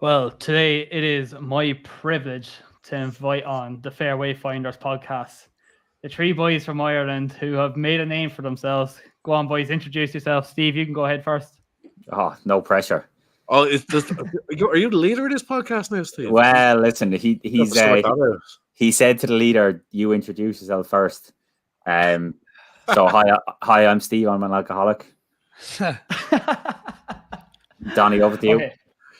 Well, today it is my privilege to invite on the Fairway Finders podcast. The three boys from Ireland who have made a name for themselves. Go on, boys, introduce yourself. Steve, you can go ahead first. Oh, no pressure. Oh, are you the leader of this podcast now, Steve? Well, listen, he said to the leader, "You introduce yourself first." So hi, I'm Steve. I'm an alcoholic. Donnie, over to you. Okay.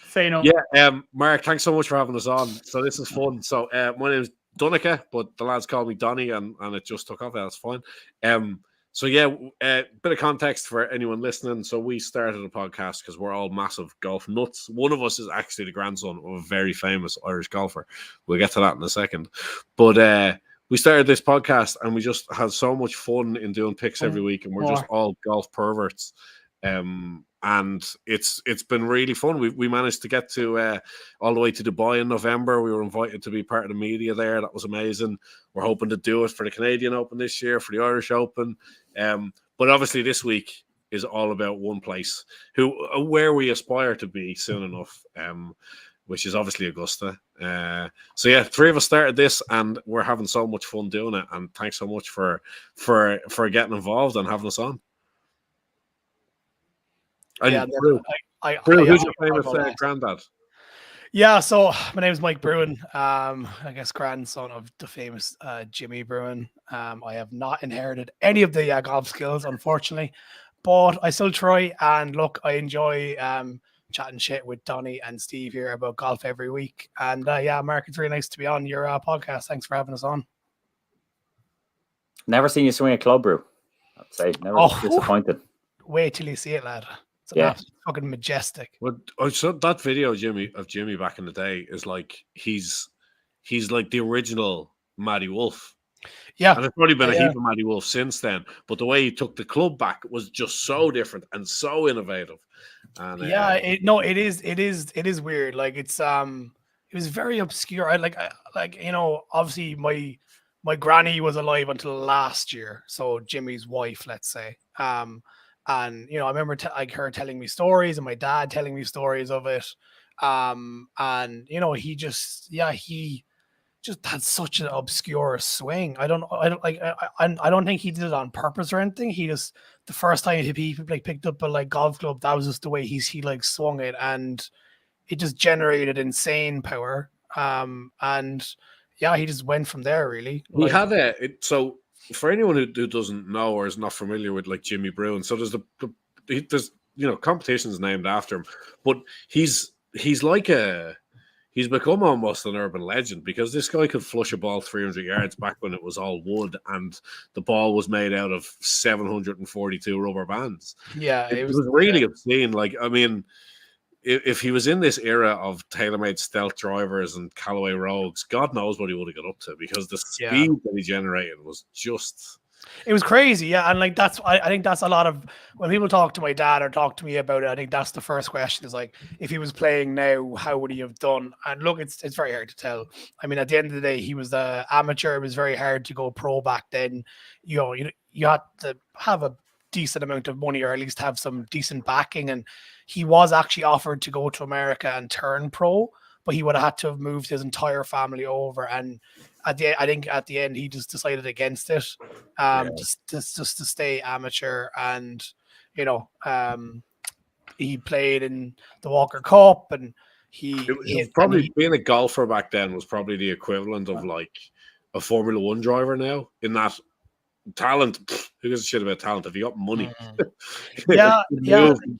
Say no. Yeah, Mark, thanks so much for having us on. So this is fun. So my name is Donica, but the lads call me Donnie, and it just took off. That's fine. So yeah, bit of context for anyone listening. So we started a podcast because we're all massive golf nuts. One of us is actually the grandson of a very famous Irish golfer. We'll get to that in a second. But we started this podcast and we just had so much fun in doing picks every week, and we're just all golf perverts. And it's been really fun. We managed to get to all the way to Dubai in November. We were invited to be part of the media there. That was amazing. We're hoping to do it for the Canadian Open this year, for the Irish Open. But obviously this week is all about one place, where we aspire to be soon enough, which is obviously Augusta. So yeah, three of us started this, and we're having so much fun doing it. And thanks so much for getting involved and having us on. Yeah, Brew, who's your favorite granddad? Yeah, so my name is Mike Bruin. I guess grandson of the famous Jimmy Bruin. I have not inherited any of the golf skills, unfortunately, but I still try. And look, I enjoy chatting shit with Donnie and Steve here about golf every week. And yeah, Mark, it's really nice to be on your podcast. Thanks for having us on. Never seen you swing a club, Brew. I'd say never disappointed. Wait till you see it, lad. It's fucking majestic. Well, I saw that video of Jimmy back in the day is like he's like the original Matty Wolf. Yeah, and there's probably been a heap of Matty Wolf since then. But the way he took the club back was just so different and so innovative. And it is weird. Like it was very obscure. Obviously my granny was alive until last year, so Jimmy's wife, let's say. And I remember her telling me stories, and my dad telling me stories of it. And he just had such an obscure swing. I don't think he did it on purpose or anything. He just, the first time he picked up a golf club, that was just the way he swung it, and it just generated insane power. And yeah, he just went from there. Really, he had so. For anyone who doesn't know or is not familiar with Jimmy Bruin, so there's competitions named after him, but he's become almost an urban legend because this guy could flush a ball 300 yards back when it was all wood and the ball was made out of 742 rubber bands. Yeah, it was really obscene. If he was in this era of TaylorMade stealth drivers and Callaway Rogues, God knows what he would have got up to, because the speed that he generated was just... It was crazy, yeah. And I think that's a lot of, when people talk to my dad or talk to me about it, I think that's the first question is if he was playing now, how would he have done? And look, it's very hard to tell. I mean, at the end of the day, he was the amateur. It was very hard to go pro back then. You had to have a decent amount of money, or at least have some decent backing, and he was actually offered to go to America and turn pro, but he would have had to have moved his entire family over, and I think at the end he just decided against it, just to stay amateur. And he played in the Walker Cup, and being a golfer back then was probably the equivalent of a Formula One driver now, in that talent, who gives a shit about talent if you got money?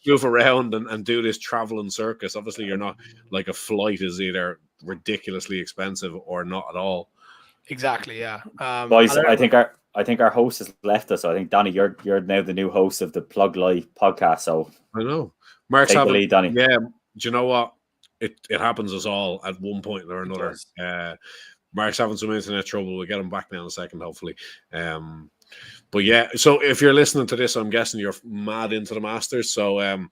Move around and do this traveling circus. Obviously you're not, a flight is either ridiculously expensive or not at all. Exactly. Boys, I think our host has left us. So I think Donnie, you're now the new host of the Plug Live podcast, so I know Mark's take the lead, Donnie. Yeah, do you know what, it happens us all at one point or another. Mark's having some internet trouble. We'll get him back now in a second, hopefully. But yeah, so if you're listening to this, I'm guessing you're mad into the Masters. So I'm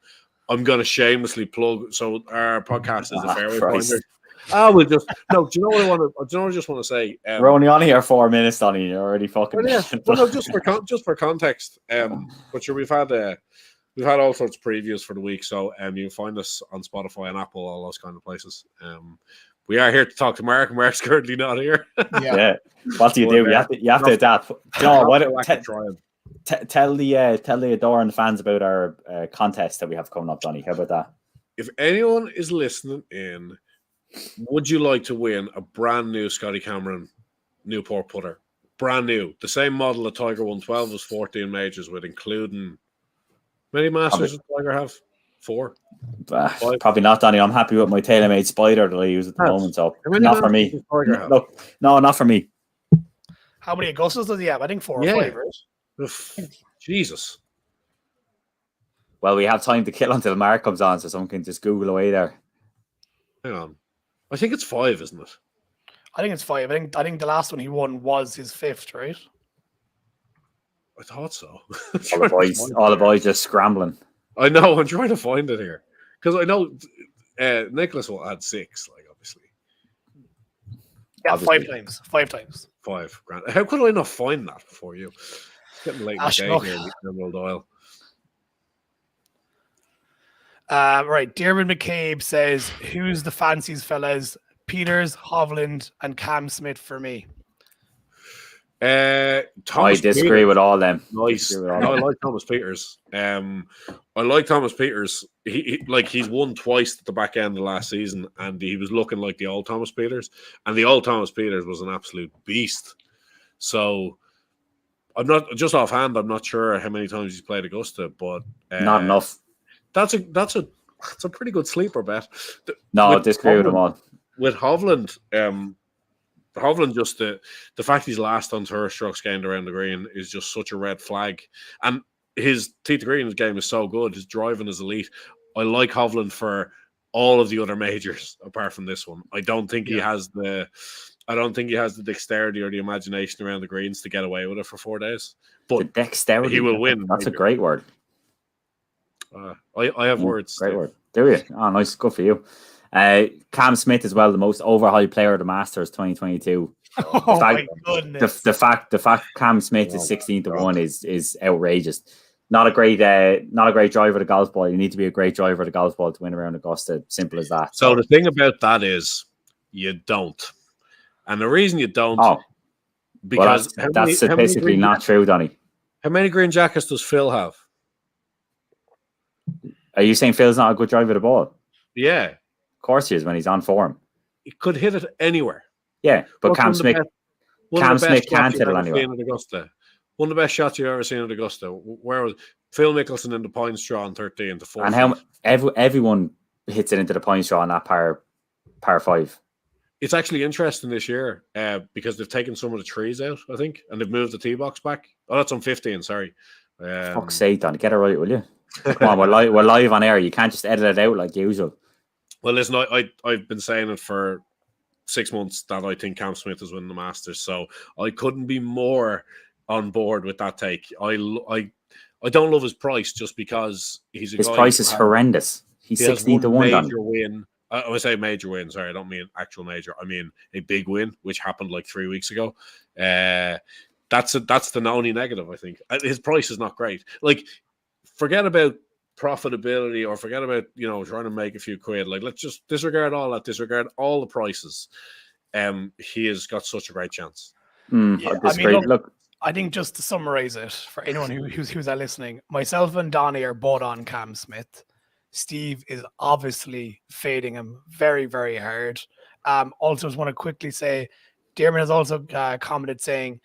going to shamelessly plug. So our podcast is the Fairway Finders. Do you know what I want to? Do you know what I just want to say? We're only on here 4 minutes, Donnie. You're already fucking. Well, yeah. Well, no, just for context. But sure, we've had we've had all sorts of previews for the week. So you can find us on Spotify and Apple, all those kind of places. We are here to talk to Mark. Mark's currently not here. Yeah. What do you do? You have to adapt. Tell the adoring fans about our contest that we have coming up, Donny. How about that? If anyone is listening in, would you like to win a brand new Scotty Cameron Newport putter? Brand new. The same model that Tiger won 12 was 14 majors with, including many Masters does Tiger have? 4? Probably not, Donny. I'm happy with my TaylorMade Spider that I use at the moment. So not for me. Look, no, not for me. How many Augustas does he have? I think 4 or 5, right? Jesus. Well, we have time to kill until Mark comes on, so someone can just Google away there. Hang on. I think it's 5, isn't it? I think it's 5. I think the last one he won was his 5th, right? I thought so. all the boys just scrambling. I know. I'm trying to find it here because I know Nicholas will add 6. Like obviously. Yeah, obviously. 5 times. 5 times. 5 grand. How could I not find that before you? It's getting late in the day here in Emerald Isle. Right. Diarmuid McCabe says, "Who's the fancies, fellas? Peters, Hovland, and Cam Smith for me." I disagree with all them. Nice. I like Thomas Peters. I like Thomas Peters. He's won twice at the back end of last season, and he was looking like the old Thomas Peters. And the old Thomas Peters was an absolute beast. So I'm not just offhand. I'm not sure how many times he's played Augusta, but not enough. That's a pretty good sleeper bet. I disagree with them all. With Hovland, Hovland, just the fact he's last on tour strokes gained around the green is just such a red flag. And his tee to green game is so good. His driving is elite. I like Hovland for all of the other majors apart from this one. I don't think he has the dexterity or the imagination around the greens to get away with it for 4 days. But the dexterity, he will win. That's a great word. I have words. Great word. Do you? Oh, nice. Good for you. Cam Smith as well, the most overhyped player of the Masters 2022. My goodness. The fact Cam Smith is 16-1 is outrageous. Not a great driver of the golf ball. You need to be a great driver of the golf ball to win around Augusta. Simple as that. So the thing about that is you don't. And the reason you don't because that's statistically not true, Donny. How many green jackets does Phil have? Are you saying Phil's not a good driver of the ball? Yeah. Of course he is when he's on form. He could hit it anywhere. Yeah, but Cam Smith can't hit it anywhere. One of the best shots you've ever seen at Augusta. Where was Phil Mickelson in the pine straw on 13 to 4? And how everyone hits it into the pine straw on that par 5. It's actually interesting this year because they've taken some of the trees out, I think, and they've moved the tee box back. Oh, that's on 15, sorry. Fuck's sake, Don, get it right, will you? Come on, we're live on air. You can't just edit it out like usual. Well, listen, I've been saying it for 6 months that I think Cam Smith is winning the Masters, so I couldn't be more on board with that take. I don't love his price just because his price is horrendous. He's 16-1. Major win. I would say major win. Sorry, I don't mean actual major. I mean a big win, which happened like 3 weeks ago. That's the only negative. I think his price is not great. Like, forget about profitability or forget about trying to make a few quid. Like, let's just disregard all that. Disregard all the prices. He has got such a great chance. I think just to summarize it for anyone who's listening, myself and Donnie are both on Cam Smith. Steve is obviously fading him very, very hard. Also, just want to quickly say, Diarmuid has also commented saying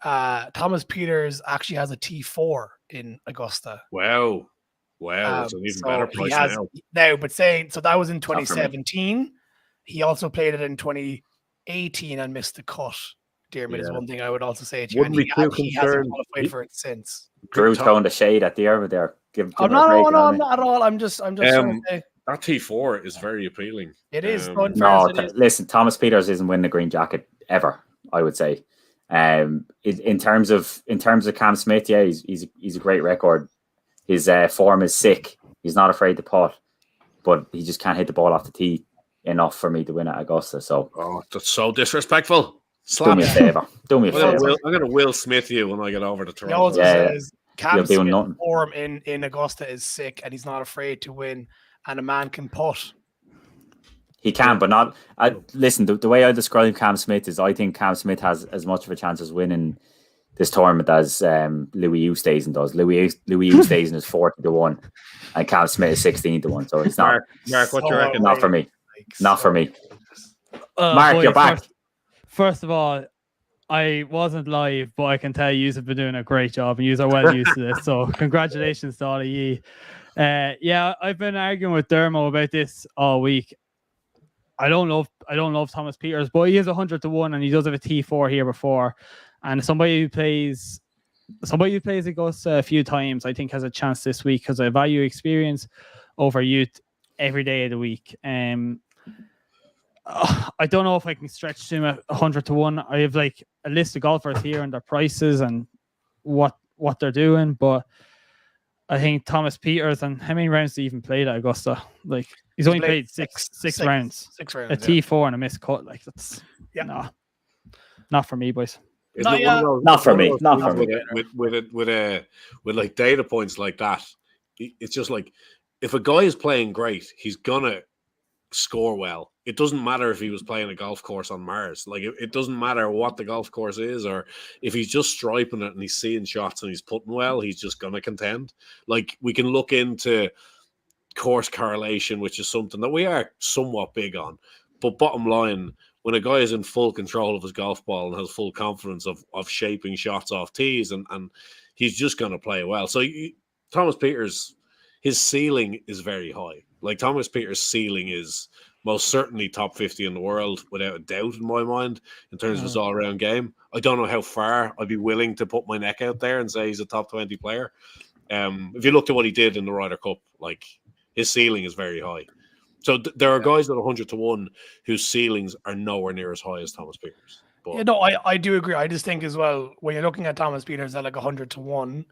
Thomas Peters actually has a T4 in Augusta. Wow, it's an even better price now. But saying so that was in 2017. He also played it in 2018 and missed the cut. Diarmuid is one thing I would also say to you. Wouldn't be too concerned. He hasn't qualified for it since. Drew's throwing the shade at Diarmuid there. I'm not at all. I'm just trying to say. That T4 is very appealing. It is. Listen, Thomas Peters isn't winning the green jacket ever, I would say. In terms of Cam Smith, yeah, he's a great record. His form is sick. He's not afraid to putt, but he just can't hit the ball off the tee enough for me to win at Augusta. So, that's so disrespectful. Do me a favor. I'm going to Will Smith you when I get over to Toronto. You're Cam doing Smith's nothing. form in Augusta is sick, and he's not afraid to win. And a man can putt. He can, but not. Listen, the way I describe Cam Smith is I think Cam Smith has as much of a chance as winning this tournament as Louis Oosthuizen does. Louis Oosthuizen is 40-1, and Cam Smith is 16-1. So it's not. Mark, what do you reckon? Not for me. Not for me. Mark, you're back. First of all, I wasn't live, but I can tell you have been doing a great job, and you are well used to this. So congratulations to all of you. Yeah, I've been arguing with Dermo about this all week. I don't love Thomas Peters, but he is 100-1, and he does have a T4 here before. And somebody who plays Augusta a few times, I think, has a chance this week because I value experience over youth every day of the week. I don't know if I can stretch to him at 100-1. I have like a list of golfers here and their prices and what they're doing, but I think Thomas Peters, and how many rounds did he even played at Augusta? Like he's only played six rounds. 6 rounds. A T4 and a missed cut. Like that's not for me, boys. Not for me. Not for me. With like data points like that, it's just like if a guy is playing great, he's gonna score well. It doesn't matter if he was playing a golf course on Mars. Like it doesn't matter what the golf course is, or if he's just striping it and he's seeing shots and he's putting well, he's just gonna contend. Like we can look into course correlation, which is something that we are somewhat big on. But bottom line, when a guy is in full control of his golf ball and has full confidence of shaping shots off tees, and he's just going to play well. So Thomas Peters, his ceiling is very high. Like Thomas Peters' ceiling is most certainly top 50 in the world, without a doubt in my mind, in terms of his all-around game. I don't know how far I'd be willing to put my neck out there and say he's a top 20 player. If you looked at what he did in the Ryder Cup, like his ceiling is very high. So there are guys that are 100-1 whose ceilings are nowhere near as high as Thomas Peters. But I do agree. I just think as well, when you're looking at Thomas Peters at like 100-1,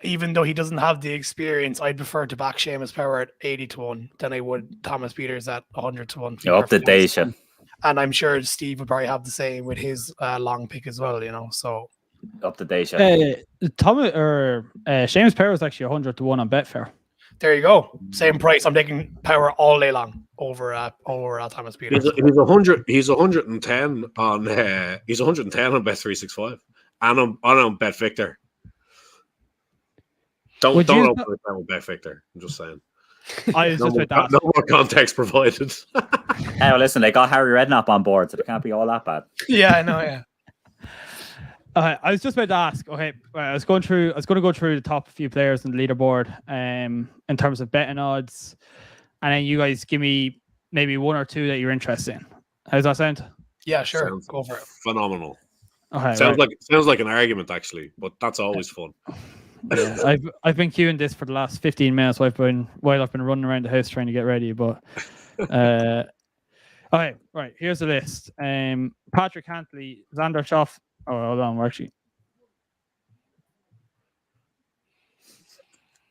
even though he doesn't have the experience, I'd prefer to back Seamus Power at 80-1 than I would Thomas Peters at 100-1. You're up to date, yeah. And I'm sure Steve would probably have the same with his long pick as well, so up to date, yeah. Seamus Power is actually 100-1 on Betfair. There you go. Same price. I'm taking Power all day long over Thomas Peters. He's 100. He's 110 on. He's 110 on Bet365 and on Bet Victor. Don't open it down with Bet Victor. I'm just saying. I was just with that. No more context provided. Hey, well, listen, they got Harry Redknapp on board, so they can't be all that bad. Yeah, I know. Yeah. I was just about to ask. Okay, I was going to go through the top few players on the leaderboard, in terms of betting odds, and then you guys give me maybe one or two that you're interested in. How does that sound? Yeah, sure. Sounds go for it. Phenomenal. Okay, sounds like an argument actually, but that's always fun. Yeah, I've been queuing this for the last 15 minutes while I've been running around the house trying to get ready. But okay, right. Here's the list. Patrick Cantley, Xander Schauffele. Oh, hold on, we're actually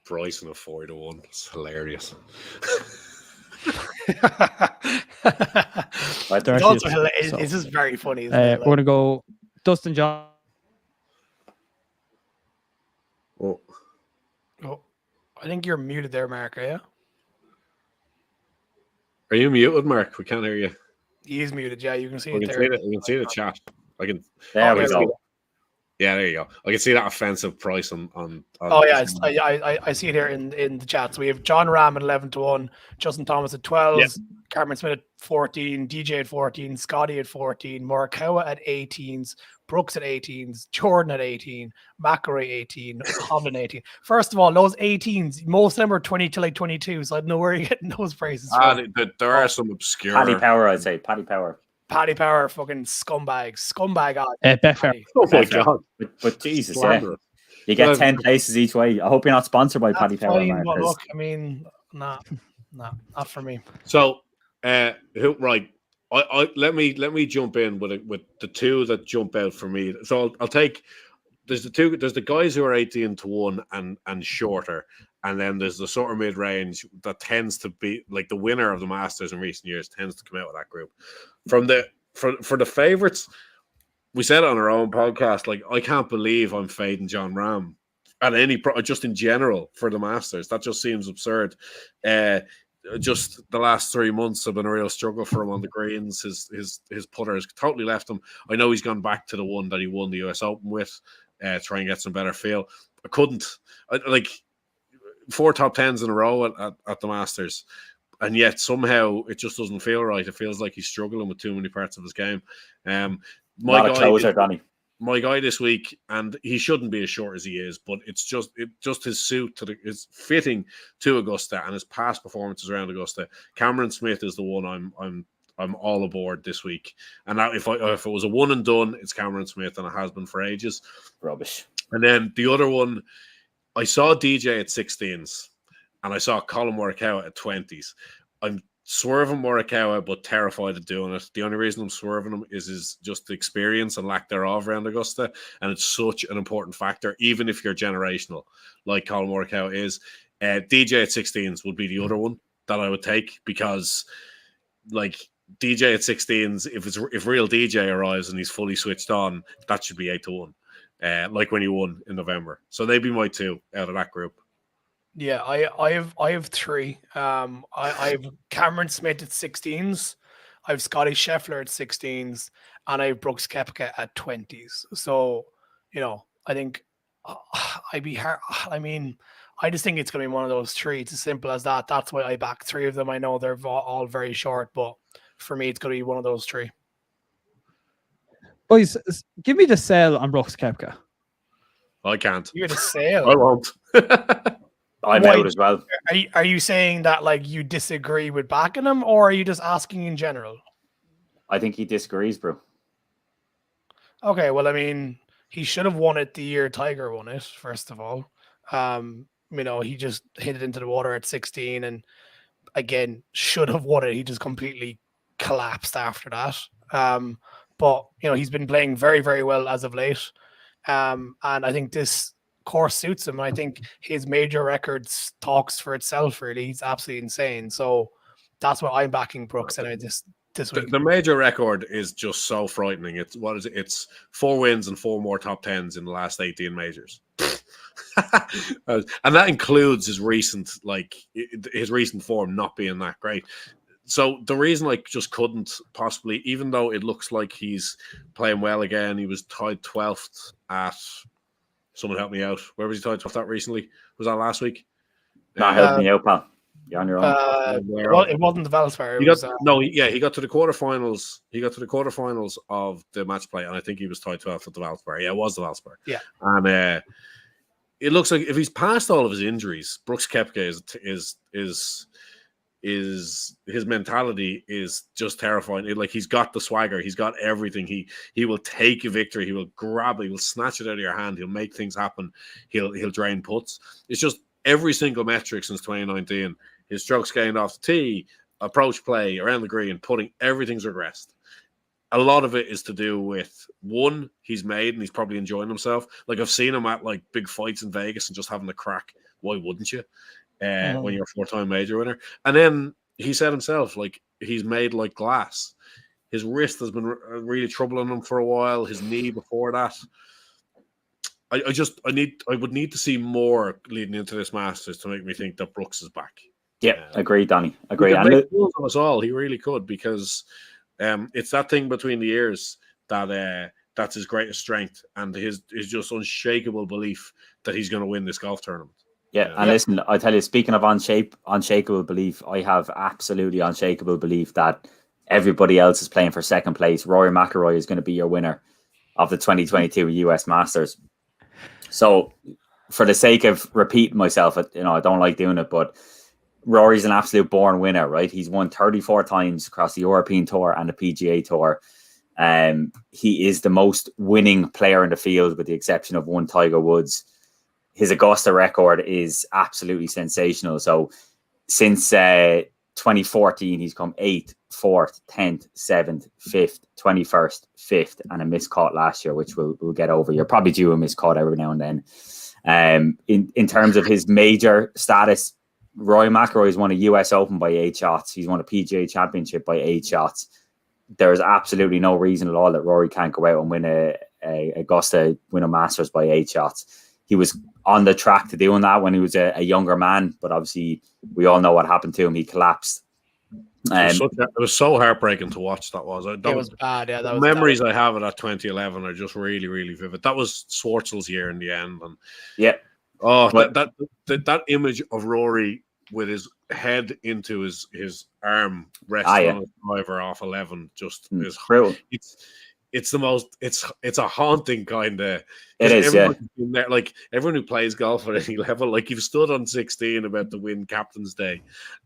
Bryson of 4-1. It's hilarious. It's just very funny. We're gonna go Dustin Johnson. Oh, I think you're muted there, Mark. Are you muted, Mark? We can't hear you. He is muted. Yeah, you can see it We there. can see the chat. I can. There we go. Yeah, there you go. I can see that offensive price on Oh yeah, I see it here in the chat. So we have John Ram at 11-1, Justin Thomas at 12, Cameron Smith at 14, DJ at 14, Scotty at 14, Morikawa at 18s, Brooks at 18s, Jordan at 18, McIlroy 18, Hovland 18. First of all, those 18s, most of them are 20 to like 22, so I don't know where you're getting those prices from. There are some obscure. Paddy Power, I'd say. Paddy Power. Paddy Power, fucking scumbag. Betfair. Oh my god! But Jesus, yeah. You get 10 places each way. I hope you're not sponsored by Paddy Power. Fine, but look, I mean, not for me. So, right. Let me jump in with the two that jump out for me. So I'll take. There's the guys who are 18-1 and shorter, and then there's the sort of mid range that tends to be like the winner of the Masters in recent years tends to come out of that group. For the favorites, we said on our own podcast, like, I can't believe I'm fading John Rahm at just in general for the Masters. That just seems absurd. Just the last 3 months have been a real struggle for him on the greens. His putter has totally left him. I know he's gone back to the one that he won the US Open with, try and get some better feel. I couldn't. Like 4 top tens in a row at the Masters, and yet somehow it just doesn't feel right. It feels like he's struggling with too many parts of his game. My guy this week, and he shouldn't be as short as he is, but it's just his suit is fitting to Augusta and his past performances around Augusta. Cameron Smith is the one I'm all aboard this week. And now if it was a one and done, it's Cameron Smith, and it has been for ages. Rubbish. And then the other one, I saw DJ at 16s, and I saw Colin Morikawa at 20s. I'm swerving Morikawa, but terrified of doing it. The only reason I'm swerving him is just the experience and lack thereof around Augusta, and it's such an important factor, even if you're generational, like Colin Morikawa is. DJ at 16s would be the other one that I would take, because, like, DJ at 16s, if real DJ arrives and he's fully switched on, that should be 8-1, like when he won in November. So they'd be my 2 out of that group. Yeah, I have 3. I have Cameron Smith at 16s, I have Scotty Scheffler at 16s, and I have Brooks Koepka at 20s. So, I think I'd be hard. I mean, I just think it's going to be one of those 3. It's as simple as that. That's why I back 3 of them. I know they're all very short, but for me, it's going to be one of those 3. Boys, give me the sell on Brooks Koepka. I can't. You're the sale. I won't. I'm out as well. Are you saying that, like, you disagree with backing him, or are you just asking in general? I think he disagrees, bro. Okay, well, I mean, he should have won it the year Tiger won it, first of all. He just hit it into the water at 16, and again, should have won it. He just completely collapsed after that. But he's been playing very, very well as of late. And I think this course suits him. I think his major records talks for itself, really. He's absolutely insane. So that's what I'm backing Brooks anyway this week. The major record is just so frightening. It's 4 wins and 4 more top 10s in the last 18 majors. And that includes his recent form not being that great. So the reason I just couldn't possibly, even though it looks like he's playing well again, he was tied 12th at, someone help me out. Where was he tied 12th at recently? Was that last week? Not helping me out, pal. You're on your own. Well, it wasn't the Valspar. He got to the quarterfinals. He got to the quarterfinals of the match play, and I think he was tied 12th at the Valspar. Yeah, it was the Valspar. Yeah. And it looks like if he's past all of his injuries, Brooks Koepka is his mentality is just terrifying. Like, he's got the swagger, he's got everything. He will take a victory, he will grab it, he will snatch it out of your hand, he'll make things happen, he'll drain putts. It's just every single metric since 2019. His strokes gained off the tee, approach play, around the green, putting, everything's regressed. A lot of it is to do with, one, he's made and he's probably enjoying himself. Like, I've seen him at like big fights in Vegas and just having a crack. Why wouldn't you? When you're a 4-time major winner. And then he said himself, like, he's made like glass. His wrist has been really troubling him for a while. His knee before that. I would need to see more leading into this Masters to make me think that Brooks is back. Yeah, agree, Donny. Agree. He could make fools of us all. He really could, because it's that thing between the ears that's his greatest strength, and his just unshakable belief that he's going to win this golf tournament. Yeah, and listen, I tell you, speaking of unshakable belief, I have absolutely unshakable belief that everybody else is playing for second place. Rory Mcilroy is going to be your winner of the 2022 US Masters. So, for the sake of repeating myself, I don't like doing it, but Rory's an absolute born winner, right? He's won 34 times across the European Tour and the PGA Tour. He is the most winning player in the field, with the exception of one Tiger Woods. His Augusta record is absolutely sensational. So since 2014, he's come 8th, 4th, 10th, 7th, 5th, 21st, 5th, and a missed cut last year, which we'll get over. You're probably due a missed cut every now and then. In terms of his major status, Rory McIlroy has won a US Open by 8 shots. He's won a PGA Championship by 8 shots. there's absolutely no reason at all that Rory can't go out and win a Augusta, win a Masters by 8 shots. He was on the track to doing that when he was a younger man, but obviously we all know what happened to him. He collapsed. It was so heartbreaking to watch. That was bad. Yeah, the memories I have of that 2011 are just really, really vivid. That was Schwartzel's year in the end, and that image of Rory with his head into his arm resting on his driver off 11 just is brutal. It's the most. It's a haunting kind of. It is, yeah. There, like everyone who plays golf at any level, like you've stood on 16 about to win Captain's Day,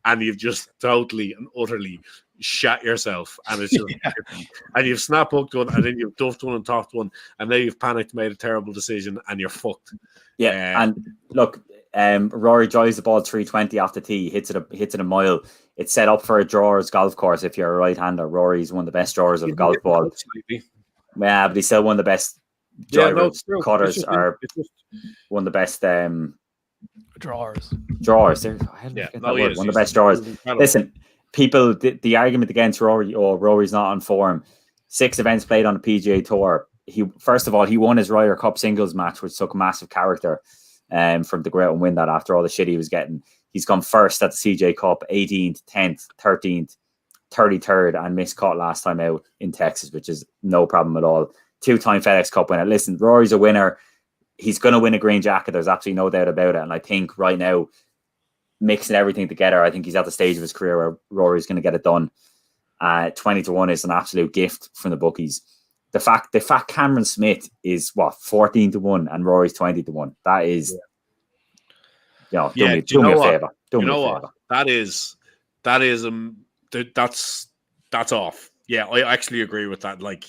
and you've just totally and utterly shat yourself, and it's just and you've snap hooked one, and then you've duffed one and topped one, and then you've panicked, made a terrible decision, and you're fucked. Yeah, and look, Rory drives the ball 320 off the tee, hits it a mile. It's set up for a drawer's golf course. If you're a right-hander, Rory's one of the best drawers of a golf ball. Absolutely. Yeah, but he's still one of the best drivers. Cutters are one of the best drawers. One of the best drawers. Listen, people, the argument against Rory, Rory's not on form. 6 events played on the PGA Tour. First of all, he won his Ryder Cup singles match, which took massive character from to go out and win that after all the shit he was getting. He's gone first at the CJ Cup, 18th, 10th, 13th, 33rd, and missed cut last time out in Texas, which is no problem at all. 2-time FedEx Cup winner. Listen, Rory's a winner. He's going to win a green jacket. There's absolutely no doubt about it. And I think right now, mixing everything together, I think he's at the stage of his career where Rory's going to get it done. 20-1 is an absolute gift from the bookies. The fact Cameron Smith is 14-1 and Rory's 20-1. That is, do me a favor. Do me a favor. That's off. Yeah, I actually agree with that. Like,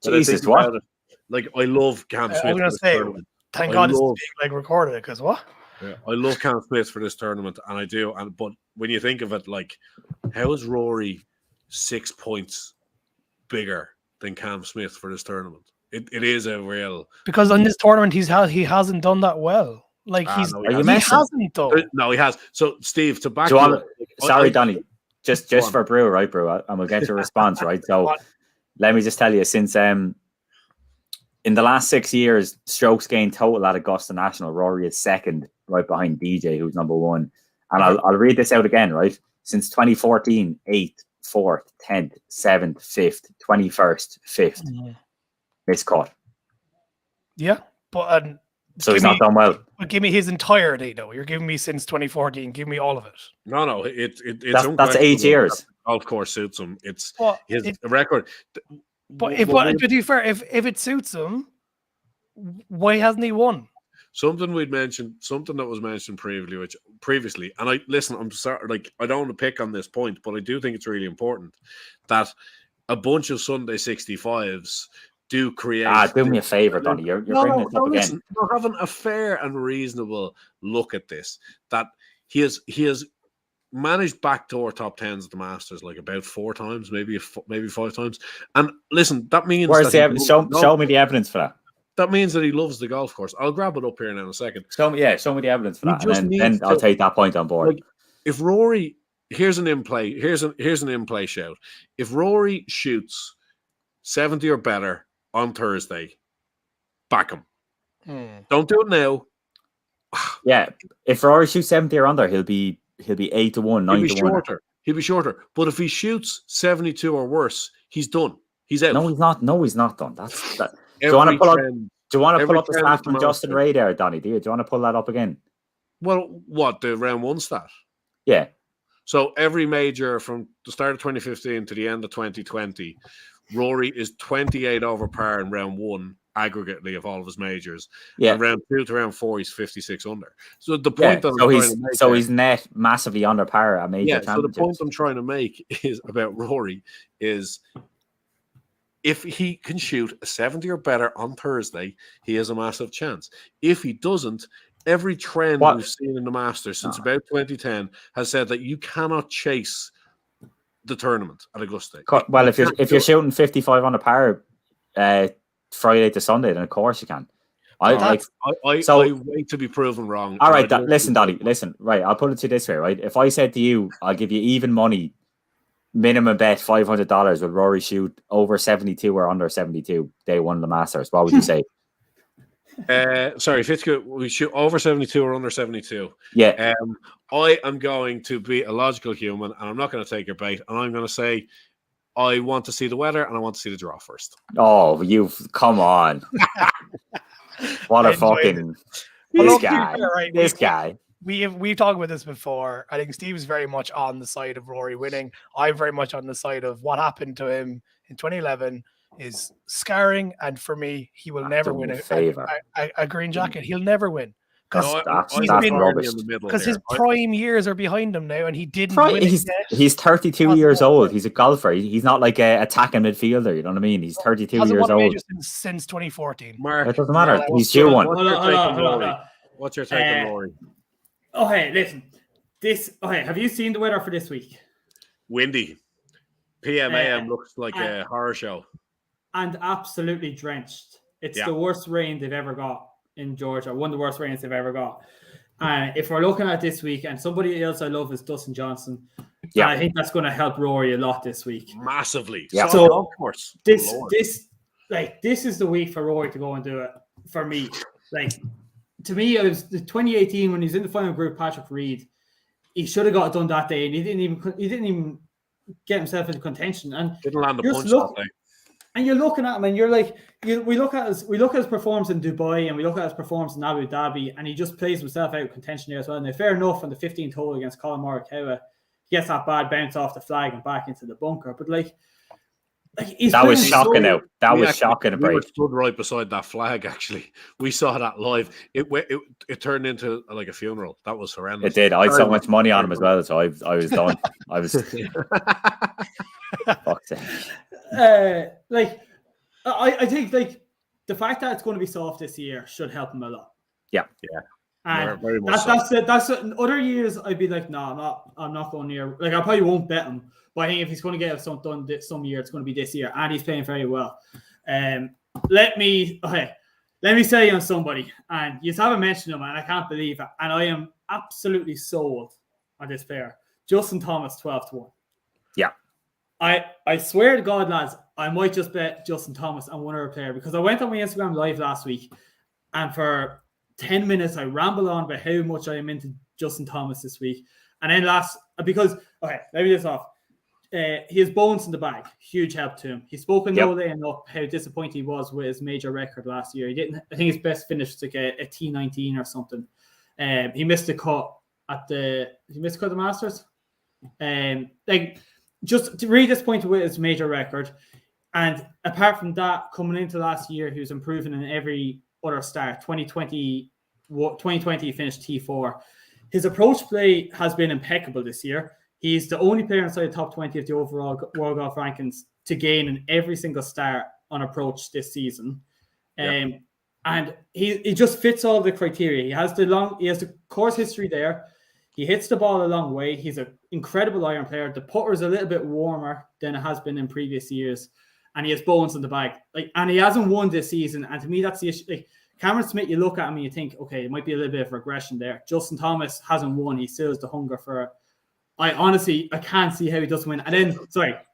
Jesus, what? Like, I love Cam Smith. I'm gonna say, thank God it's being recorded, because what? Yeah, I love Cam Smith for this tournament, and I do. But when you think of it, like, how is Rory 6 points bigger than Cam Smith for this tournament? It is a real, because on this tournament he hasn't done that well. Like he hasn't done. No, he has. So Steve, to back sorry, Donny, just for Brew, right, Brew, and we'll get your response, right? So let me just tell you, since in the last 6 years, strokes gained total at Augusta National, Rory is second, right behind DJ, who's number 1. And I'll read this out again, right? Since 2014, 8th, 4th, 10th, 7th, 5th, 21st, 5th. Miscut. Yeah, but so he's not done well. But give me his entirety, though. You're giving me since 2014. Give me all of it. No, that's 8 years. Golf course suits him. It's his record. But to be fair, if it suits him, why hasn't he won? Something that was mentioned previously, and I'm sorry, like, I don't want to pick on this point, but I do think it's really important that a bunch of Sunday 65s do create. Do me a favor, Donny. You're bringing it up again. Listen, we're having a fair and reasonable look at this. That he has managed backdoor top 10s at the Masters like about 4 times, maybe 5 times. And listen, that means where's the evidence? Show me the evidence for that. That means that he loves the golf course. I'll grab it up here now in a second. Show me the evidence for that, and then I'll take that point on board. Like, if Rory, here's an in-play shout. If Rory shoots 70 or better on Thursday, back him. Don't do it now. Yeah, if Rory shoots 70 or under, he'll be 8-1, 9-1. He'll be shorter. But if he shoots 72 or worse, he's done. He's out. No, he's not. No, he's not done. That's that. Do you want to pull up the stat from Justin Ray there, Donny? Do you want to pull that up again? Well, what, the round 1 stat? Yeah. So every major from the start of 2015 to the end of 2020, Rory is 28 over par in round 1 aggregately of all of his majors. Yeah. And round 2 to round 4, he's 56 under. So the point that he's net massively under par at major championships. So the point I'm trying to make is about Rory is, if he can shoot a 70 or better on Thursday, he has a massive chance. If he doesn't, every trend we've seen in the Masters since about 2010 has said that you cannot chase the tournament at Augusta. Well, if you're shooting 55 on a par Friday to Sunday, then of course you can. I wait to be proven wrong. All right, listen, Donny, listen. Right, I'll put it to you this way, right? If I said to you, I'll give you even money minimum bet $500. Would Rory shoot over 72 or under 72 day one of the Masters? What would you say? Sorry, Fitzpatrick, we shoot over 72 or under 72. Yeah. I am going to be a logical human, and I'm not going to take your bait. And I'm going to say, I want to see the weather, and I want to see the draw first. Oh, you've come on! What a fucking this guy! Right, this guy. We've talked about this before. I think Steve's very much on the side of Rory winning. I'm very much on the side of what happened to him in 2011 is scarring, and for me, he will never win a green jacket. He'll never win. Because his prime years are behind him now, and he didn't win it yet. He's 32 years old. He's a golfer. He's not like a attacking midfielder. You know what I mean? He's 32 years old. Since 2014. Mark, it doesn't matter. He's due one. What's your take on Rory? Okay, listen. Have you seen the weather for this week? Windy. PM/AM looks like a horror show. And absolutely drenched. It's the worst rain they've ever got in Georgia, one of the worst rains they've ever got. And if we're looking at this week, and somebody else I love is Dustin Johnson, I think that's going to help Rory a lot this week. Massively. Yeah. So of course, this is the week for Rory to go and do it. For me, to me, it was the 2018 when he's in the final group. Patrick Reed, he should have got it done that day, and he didn't even get himself into contention. And didn't land the punch that day. And you're looking at him, and you're like, we look at his performance in Dubai, and we look at his performance in Abu Dhabi, and he just plays himself out of contention there as well. And fair enough, on the 15th hole against Colin Morikawa, he gets that bad bounce off the flag and back into the bunker. But that was shocking. That was shocking. We were stood right beside that flag. Actually, we saw that live. It turned into like a funeral. That was horrendous. It did. I had so much money on him as well, so I was done. I was. Fuck's sake. I think the fact that it's going to be soft this year should help him a lot. Yeah. And very much that's in other years I'd be like, no, I'm not going near. I probably won't bet him, but I think if he's going to get something done some year, it's going to be this year, and he's playing very well. Let me say you on somebody, and you haven't mentioned him, and I can't believe it, and I am absolutely sold on this pair. Justin Thomas 12-1. Yeah. I swear to God, lads, I might just bet Justin Thomas and one other player, because I went on my Instagram live last week, and for 10 minutes I rambled on about how much I am into Justin Thomas this week. And then let me this off. He has bones in the bag, huge help to him. He's spoken no day enough how disappointed he was with his major record last year. I think his best finish was like a T19 or something. He missed the cut at the Masters. Just really disappointed with his major record. And apart from that, coming into last year, he was improving in every other start. 2020 he finished T4. His approach play has been impeccable this year. He's the only player inside the top 20 of the overall world golf rankings to gain in every single start on approach this season. And he just fits all the criteria. He has the course history there. He hits the ball a long way. He's an incredible iron player. The putter is a little bit warmer than it has been in previous years, and he has bones in the bag. And he hasn't won this season. And to me, that's the issue. Cameron Smith, you look at him and you think, okay, it might be a little bit of regression there. Justin Thomas hasn't won. He still has the hunger for it. I can't see how he doesn't win. And then,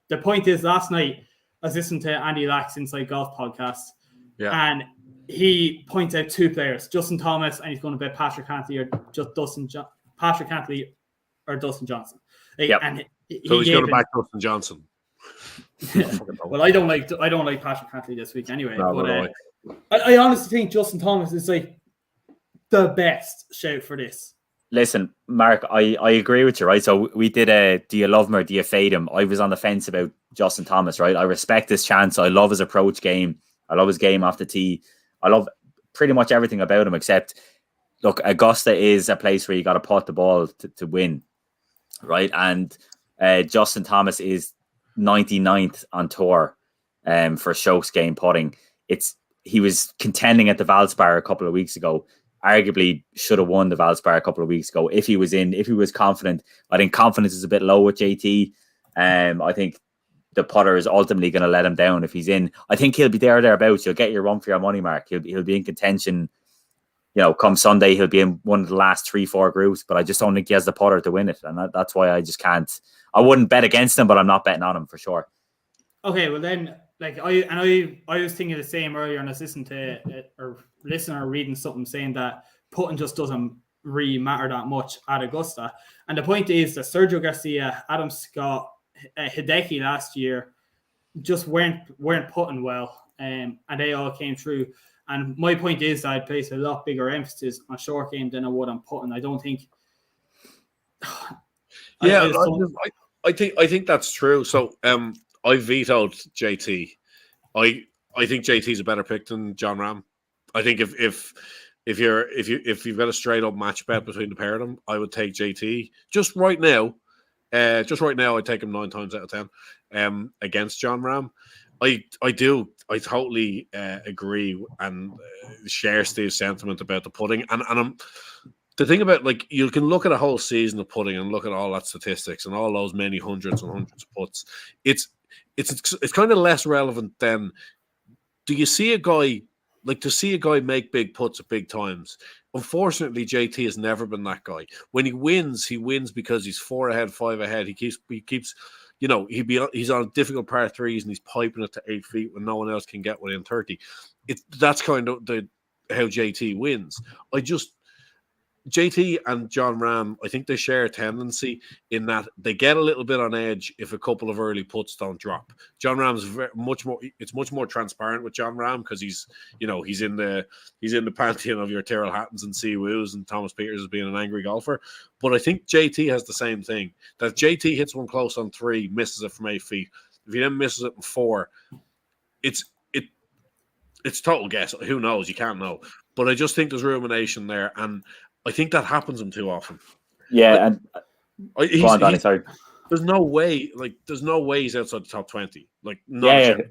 the point is, last night I was listening to Andy Lack's Inside Golf podcast, and he points out two players, Justin Thomas, and he's going to bet Patrick Cantley or Dustin Johnson. And so he's going to back Dustin Johnson. Well, I don't like Patrick Cantley this week anyway. I honestly think Justin Thomas is the best shout for this. Listen, Mark, I agree with you, right? So we did a do you love him or do you fade him? I was on the fence about Justin Thomas, right? I respect his chance. I love his approach game. I love his game off the tee. I love pretty much everything about him, except, look, Augusta is a place where you got to putt the ball to win, right? And Justin Thomas is 99th on tour for strokes game putting. He was contending at the Valspar a couple of weeks ago. Arguably should have won the Valspar a couple of weeks ago if he was confident. I think confidence is a bit low with JT. I think the putter is ultimately going to let him down if he's in. I think he'll be thereabouts. You'll get your run for your money, Mark. He'll be in contention come Sunday, he'll be in one of the last 3-4 groups, but I just don't think he has the putter to win it. And that's why I just can't. I wouldn't bet against him, but I'm not betting on him for sure. Okay, well then, I was thinking the same earlier, and I was listening to or reading something saying that putting just doesn't really matter that much at Augusta. And the point is that Sergio Garcia, Adam Scott, Hideki last year just weren't putting well, and they all came through. And my point is that I'd place a lot bigger emphasis on short game than I would on putting. I don't think. I think that's true. So I vetoed JT. I think JT's a better pick than John Ram. I think if you've got a straight up match bet between the pair of them, I would take JT. Just right now, I'd take him 9 times out of 10 against John Ram. I totally agree and share Steve's sentiment about the putting. And I'm the thing about, like, you can look at a whole season of putting and look at all that statistics and all those many hundreds and hundreds of putts. It's kind of less relevant than, do you see a guy, like, to see a guy make big putts at big times? Unfortunately, JT has never been that guy. When he wins because he's 4 ahead, 5 ahead. He keeps he's on difficult par 3s and he's piping it to 8 feet when no one else can get within 30. That's kind of how JT wins. JT and John Ram, I think they share a tendency in that they get a little bit on edge if a couple of early putts don't drop. John Ram's much more transparent with John Ram because he's in the pantheon of your Terrell Hattons and Si Woos and Thomas Peters as being an angry golfer. But I think JT has the same thing, that JT hits one close on 3, misses it from 8 feet. If he then misses it in 4, it's total guess. Who knows? You can't know. But I just think there's rumination there, and I think that happens to him too often. Yeah, go on, Donnie, sorry. There's no way he's outside the top 20. Like,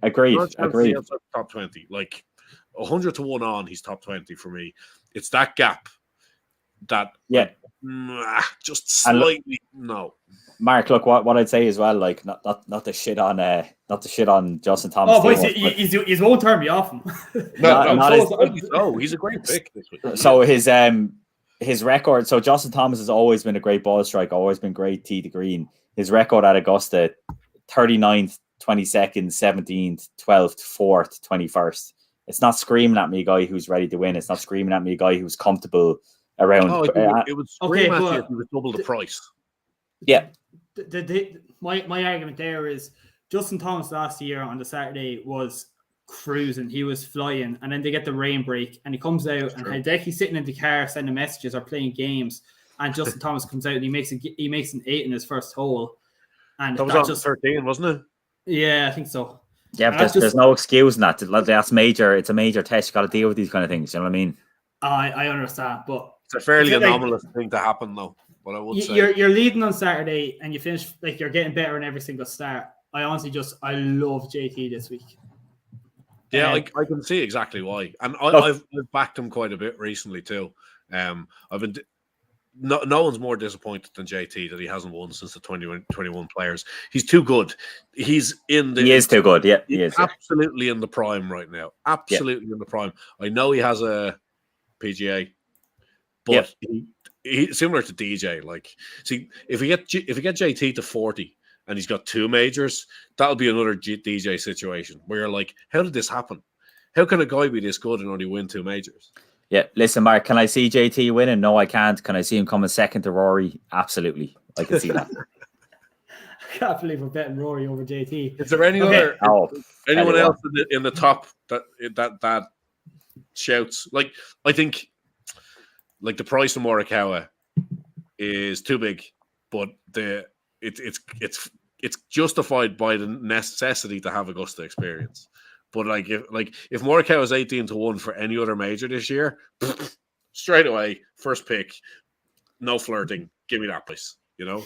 agreed. Outside the top 20. Like, 100 to 1 on, he's top 20 for me. It's that gap that just slightly no. Mark, look, what I'd say as well, like, not to shit on Justin Thomas. Oh, boys, he won't turn me off him. No, he's a great pick this week. So his record, so Justin Thomas has always been a great ball strike, always been great tee to green. His record at Augusta, 39th, 22nd, 17th, 12th, 4th, 21st. It's not screaming at me a guy who's ready to win. It's not screaming at me a guy who's comfortable around. It would scream at you if you would double the price. Yeah. My argument there is Justin Thomas last year on the Saturday was cruising. He was flying, and then they get the rain break, and he comes out, and Hideki's sitting in the car sending messages or playing games, and Justin Thomas comes out and he makes an 8 in his first hole, and that was on 13, wasn't it? Yeah, I think so. Yeah, but there's no excuse in that. That's major. It's a major test. You got to deal with these kind of things. You know what I mean? I understand, but it's a fairly anomalous thing to happen, though. But I would say you're leading on Saturday, and you finish, like, you're getting better in every single start. I honestly I love JT this week. Yeah, I can see exactly why, and I've backed him quite a bit recently too. I've been no one's more disappointed than JT that he hasn't won since the 2021 Players. He's too good. He is too good. Yeah, he is absolutely in the prime right now. Absolutely in the prime. I know he has a PGA, but he similar to DJ. Like, see, if we get JT to 40. And he's got 2 majors, that'll be another DJ situation where you're like, how did this happen? How can a guy be this good and only win 2 majors? Yeah, listen, Mark, can I see JT winning? No, I can't. Can I see him coming second to Rory? Absolutely. I can see that. I can't believe we're betting Rory over JT. Is there anyone else in the top that shouts? Like, I think, like, the price of Morikawa is too big, but it's justified by the necessity to have Augusta experience. But if Morikawa is 18 to 1 for any other major this year, straight away, first pick, no flirting, give me that place, you know.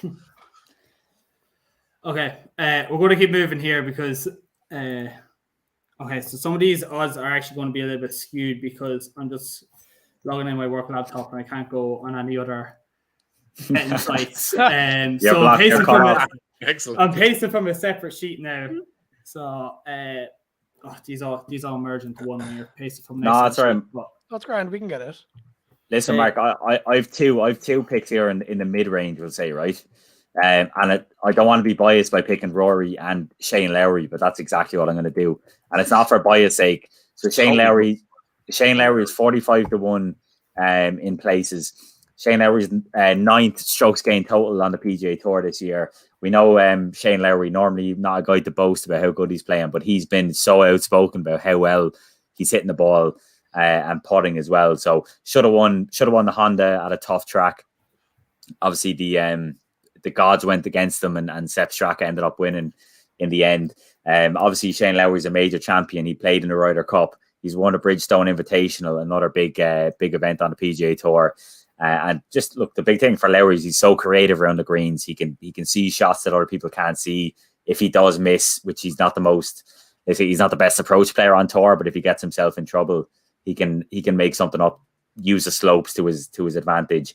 Okay, we're going to keep moving here because so some of these odds are actually going to be a little bit skewed because I'm just logging in my work laptop and I can't go on any other betting sites. So I'm pasting from a separate sheet now. So these all merge into one when you're pasting from next. No, that's right. That's grand. We can get it. Listen, Mark, I have two picks here in the mid range, we'll say, right? And I don't want to be biased by picking Rory and Shane Lowry, but that's exactly what I'm going to do. And it's not for bias sake. So Shane Lowry is 45 to 1 in places. Shane Lowry's 9th strokes gained total on the PGA Tour this year. We know Shane Lowry, normally not a guy to boast about how good he's playing, but he's been so outspoken about how well he's hitting the ball and putting as well. So should have won the Honda at a tough track. Obviously, the gods went against them, and Sepp Straka ended up winning in the end. Obviously, Shane Lowry's a major champion. He played in the Ryder Cup. He's won a Bridgestone Invitational, another big event on the PGA Tour. And just look, the big thing for Lowry is he's so creative around the greens. He can see shots that other people can't see. If he does miss, which he's not the best approach player on tour, but if he gets himself in trouble, he can make something up, use the slopes to his advantage.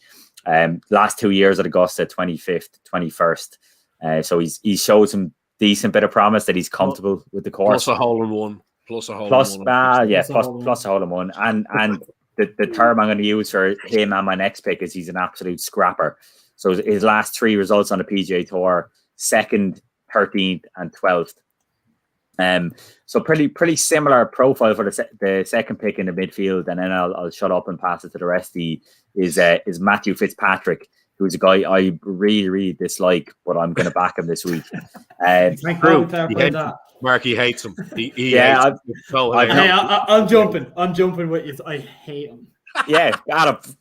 Last 2 years at Augusta, 25th, 21st. So he's showed some decent bit of promise that he's comfortable with the course. Plus a hole in one. Plus a hole in one. And the term I'm going to use for him and my next pick is he's an absolute scrapper. So his last 3 results on the PGA Tour, 2nd, 13th, and 12th. So pretty similar profile for the second pick in the midfield, and then I'll shut up and pass it to the rest. Is Matthew Fitzpatrick, who's a guy I really dislike, but I'm going to back him this week. Mark, he hates him. I'm jumping with you. I hate him. Yeah,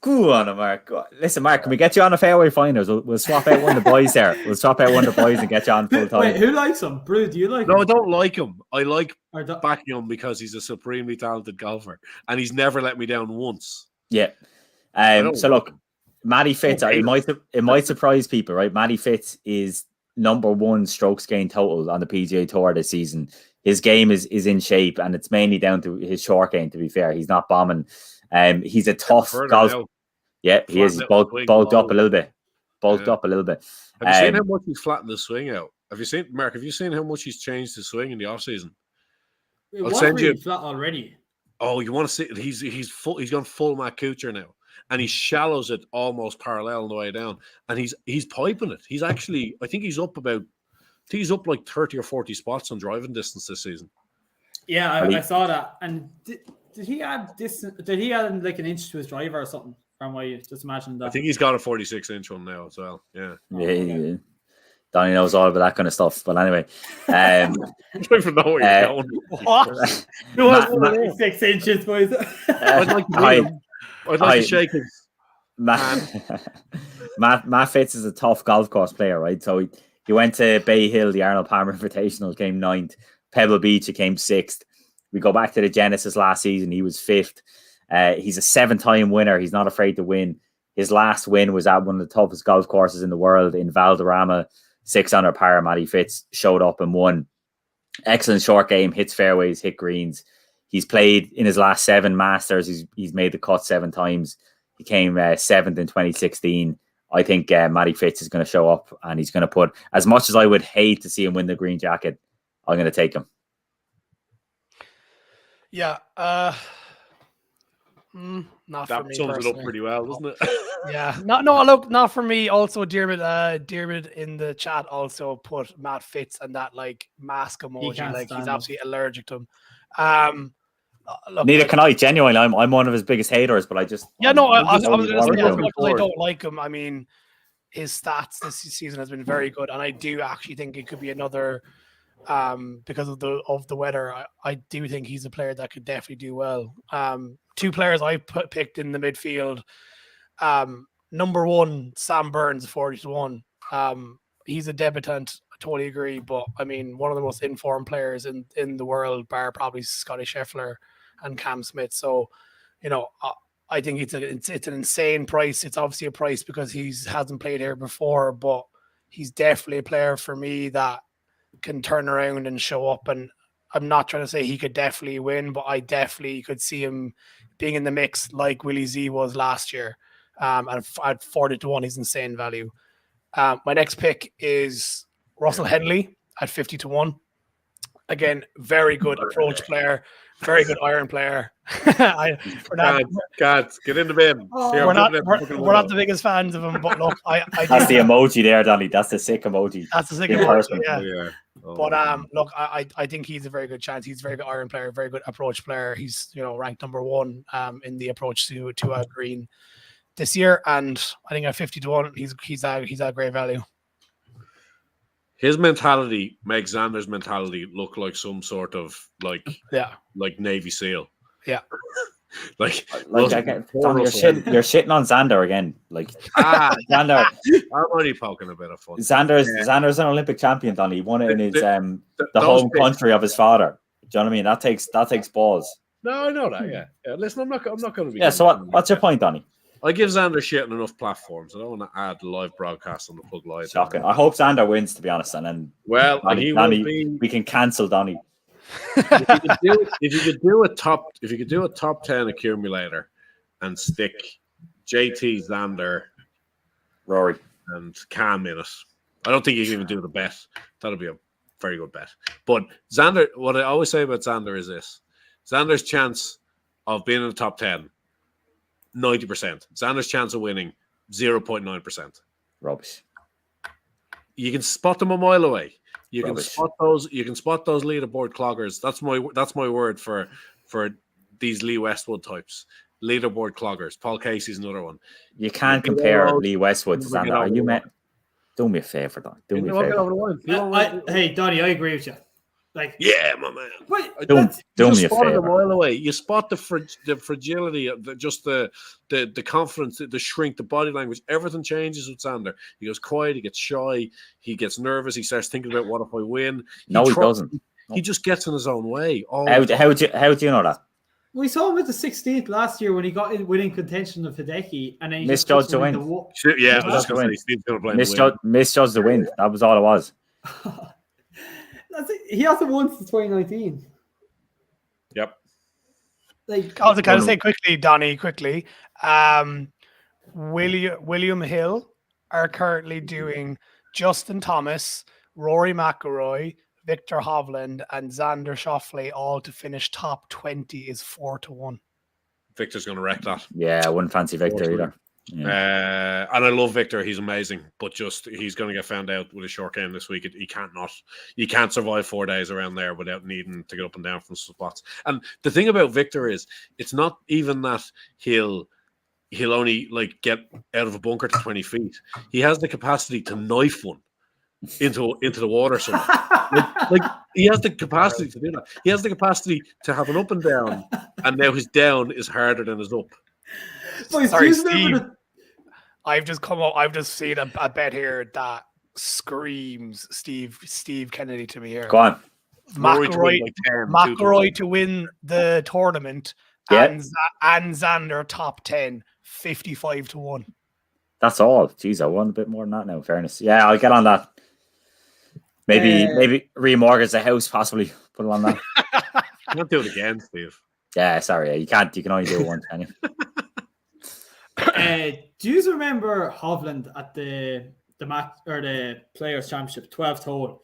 go on, Mark. Listen, Mark, can we get you on a Fairway Finders? We'll swap out one of the boys there. We'll swap out one of the boys and get you on full time. Wait, who likes him? Brew, do you like him? No, I don't like him. I like backing him because he's a supremely talented golfer, and he's never let me down once. Yeah. So look, Matty Fitz, it might surprise people, right? Matty Fitz is number 1 strokes gained total on the PGA Tour this season. His game is in shape, and it's mainly down to his short game, to be fair. He's not bombing. He's a tough golf. Yeah, he is. He's bulked up a little bit. Have you seen how much he's flattened the swing out? Have you seen how much he's changed his swing in the off season? I'll send you flat already. Oh, you want to see? He's gone full Matt Kuchar now, and he shallows it almost parallel on the way down, and he's piping it. He's actually, I think he's up like 30 or 40 spots on driving distance this season. Yeah, I saw that. And did he add distance? Did he add like an inch to his driver or something? From what you just imagine that. I think he's got a 46-inch one now as well. Yeah. Yeah. Donnie knows all about that kind of stuff. But anyway, I don't even know where you're going. What? It was 6 inches, boys. I'd like to shake his Matt Fitz is a tough golf course player, right? So he went to Bay Hill, the Arnold Palmer Invitational, came 9th. Pebble Beach, he came 6th. We go back to the Genesis last season, he was 5th. He's a 7-time winner. He's not afraid to win. His last win was at one of the toughest golf courses in the world in Valderrama, 6 under par. Matty Fitz showed up and won. Excellent short game, hits fairways, hit greens. He's played in his last 7 Masters. He's made the cut 7 times. He came 7th in 2016. I think Matty Fitz is going to show up, and he's going to put, as much as I would hate to see him win the green jacket, I'm going to take him. Yeah. Not that for me. Sums it up pretty well, doesn't it? Yeah. Look, not for me. Also, Diarmid in the chat also put Matt Fitz and that like mask emoji. Like he's absolutely allergic to him. Look, neither can I. Genuinely, I'm one of his biggest haters, but I just I don't like him. I mean, his stats this season has been very good, and I do actually think it could be another. Because of the weather, I do think he's a player that could definitely do well. 2 players I picked in the midfield. Number 1, Sam Burns, 40-1. He's a debutant. I totally agree, but I mean, one of the most informed players in the world, bar probably Scotty Scheffler and Cam Smith. So, I think it's an insane price. It's obviously a price because he hasn't played here before, but he's definitely a player for me that can turn around and show up. And I'm not trying to say he could definitely win, but I definitely could see him being in the mix like Willie Z was last year. And at 40-1, he's insane value. My next pick is Russell Henley at 50-1. Again, very good approach player, very good iron player. God, get in the bin. Here, We're I'm not putting it in the fucking we're not window. the biggest fans of him, but look, I That's do the emoji there, Danny. That's the sick emoji. that's the sick in emoji, person. yeah. Yeah. Oh, But look, I think he's a very good chance. He's a very good iron player, very good approach player. He's ranked number 1 in the approach to green this year, and I think at 50-1, he's a great value. his mentality makes Xander's mentality look like some sort of like Navy SEAL. Yeah. Donny, you're shitting on Xander again. Like Xander, I'm only poking a bit of fun. Xander's an Olympic champion, Donny. He won it in his the home country of his father. Do you know what I mean? That takes balls. No, I know that. Yeah. Listen, I'm not going to be. Yeah. So what's your point, Donny? I give Xander shit on enough platforms. I don't want to add live broadcast on the Plug Live. Shocking. I hope Xander wins, to be honest, and then we can cancel Donny. If you could do a top 10 accumulator and stick JT, Xander, Rory, and Cam in it, I don't think you can even do the bet. That'll be a very good bet. But Xander, what I always say about Xander is this: Xander's chance of being in the top 10, 90%. Xander's chance of winning, 0.9%. Rubbish. You can spot them a mile away. You Rubbish. can spot those leaderboard cloggers. That's my word for these Lee Westwood types. Leaderboard cloggers. Paul Casey's another one. You can't compare Lee Westwood to Xander. Are you met? Do me a favor, Don. Do me a favor. Hey, Donny, I agree with you. Like, yeah, my man. Wait, do me a spot it a favor. mile away. You spot the fragility, the confidence, the shrink, the body language. Everything changes with Xander. He goes quiet. He gets shy. He gets nervous. He starts thinking about what if I win. He doesn't. He just gets in his own way. How do you know that? We saw him at the 16th last year when he got in winning contention of Hideki, and then he misjudged the win. Yeah, I was just going to say Steve's going to blame misjudged the win. That was all it was. That's it. He hasn't won since 2019. Yep. Like, I was going to say quickly, Donny, William Hill are currently doing Justin Thomas, Rory McIlroy, Victor Hovland, and Xander Schauffele all to finish top 20 is 4-1. Victor's going to wreck that. Yeah, I wouldn't fancy Victor either. Yeah. And I love Victor. He's amazing, but he's going to get found out with a short game this week. You can't survive 4 days around there without needing to get up and down from spots. And the thing about Victor is, it's not even that he'll only like get out of a bunker to 20 feet. He has the capacity to knife one into the water somewhere. like he has the capacity to do that. He has the capacity to have an up and down, and now his down is harder than his up. Sorry, Steve. I've just seen a bet here that screams Steve Kennedy to me here. Go on. McIlroy to win the tournament, and Xander top 10, 55-1. That's all. Jeez, I won a bit more than that now, in fairness. Yeah, I'll get on that. Maybe remortgage the house, possibly. Put it on that. You can't do it again, Steve. Yeah, sorry. You can't. You can only do it once, can you? Do you remember Hovland at the Players Championship, 12th hole?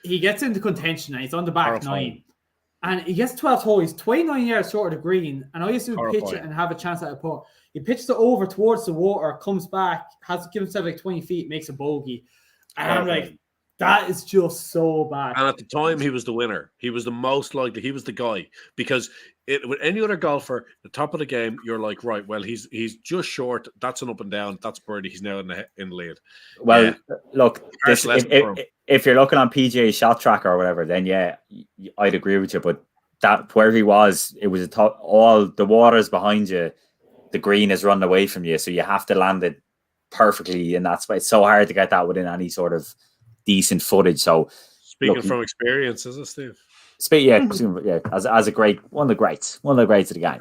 He gets into contention and he's on the back nine, and he gets 12th hole. He's 29 yards short of the green, and I used to pitch it and have a chance at a putt. He pitches it over towards the water, comes back, has to give himself like 20 feet, makes a bogey, and I'm like, that is just so bad. And at the time, he was the winner. He was the most likely. He was the guy, because with any other golfer, the top of the game, you're like, right, well, he's just short. That's an up and down. That's birdie. He's now in the lead. Well, look, if you're looking on PGA Shot Tracker or whatever, then yeah, I'd agree with you. But that where he was, it was all the water's behind you. The green is running away from you, so you have to land it perfectly in that space. It's so hard to get that within any sort of decent footage. So speaking from experience, is it, Steve? As a great one of the greats of the game.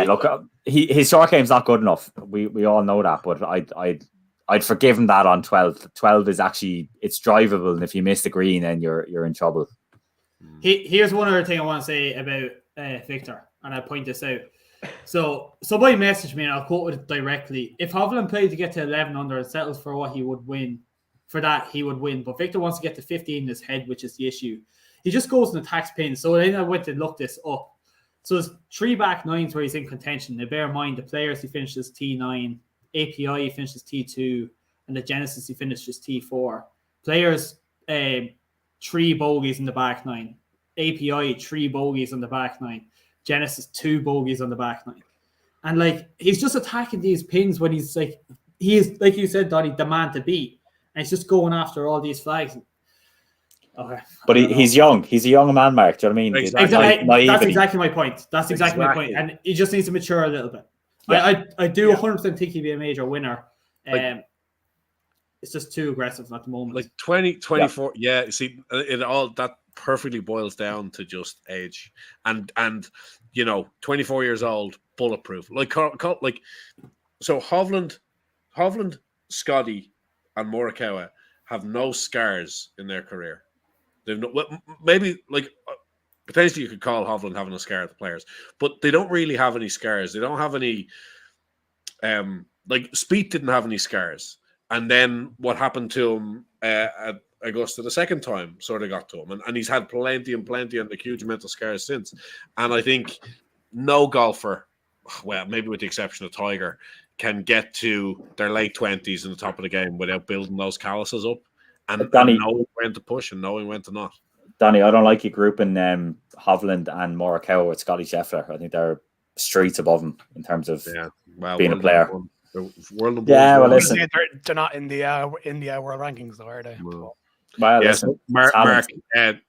Look, his short game's not good enough. We all know that, but I'd forgive him that on 12. 12 is actually, it's drivable, and if you miss the green, then you're in trouble. Here's one other thing I want to say about Victor, and I point this out. So somebody messaged me, and I'll quote it directly. If Hovland played to get to 11 under and settles for what he would win for that, he would win. But Victor wants to get to 15 in his head, which is the issue. He just goes and attacks pins. So then I went to look this up. So there's 3 back nines where he's in contention. Now, bear in mind, the players he finishes T9, API he finishes T2, and the Genesis he finishes T4. Players, 3 bogeys in the back 9. API, 3 bogeys on the back 9. Genesis, 2 bogeys on the back 9. And like, he's just attacking these pins when he's like, he is, like you said, Donnie, the man to beat. And he's just going after all these flags. Okay. But he's young. He's a young man, Mark. Do you know what I mean? Exactly. That's exactly my point. That's exactly my point. And he just needs to mature a little bit. Yeah. I do 100% think he'd be a major winner. It's just too aggressive at the moment. Like 24. Yeah. See, it all that perfectly boils down to just age. And 24 years old, bulletproof. So Hovland, Scotty, and Morikawa have no scars in their career. They've maybe potentially you could call Hovland having a scar at the players, but they don't really have any scars. They don't have any. Spieth didn't have any scars, and then what happened to him at Augusta the second time sort of got to him, and he's had plenty and a huge amount of scars since. And I think no golfer, well, maybe with the exception of Tiger, can get to their late 20s in the top of the game without building those calluses up and knowing when to push and knowing when to not. Danny, I don't like you grouping Hovland and Morikawa with Scotty Scheffler. I think they're streets above him in terms of being a player. Listen, they're not in the world rankings, though, are they? Well, listen, Mark,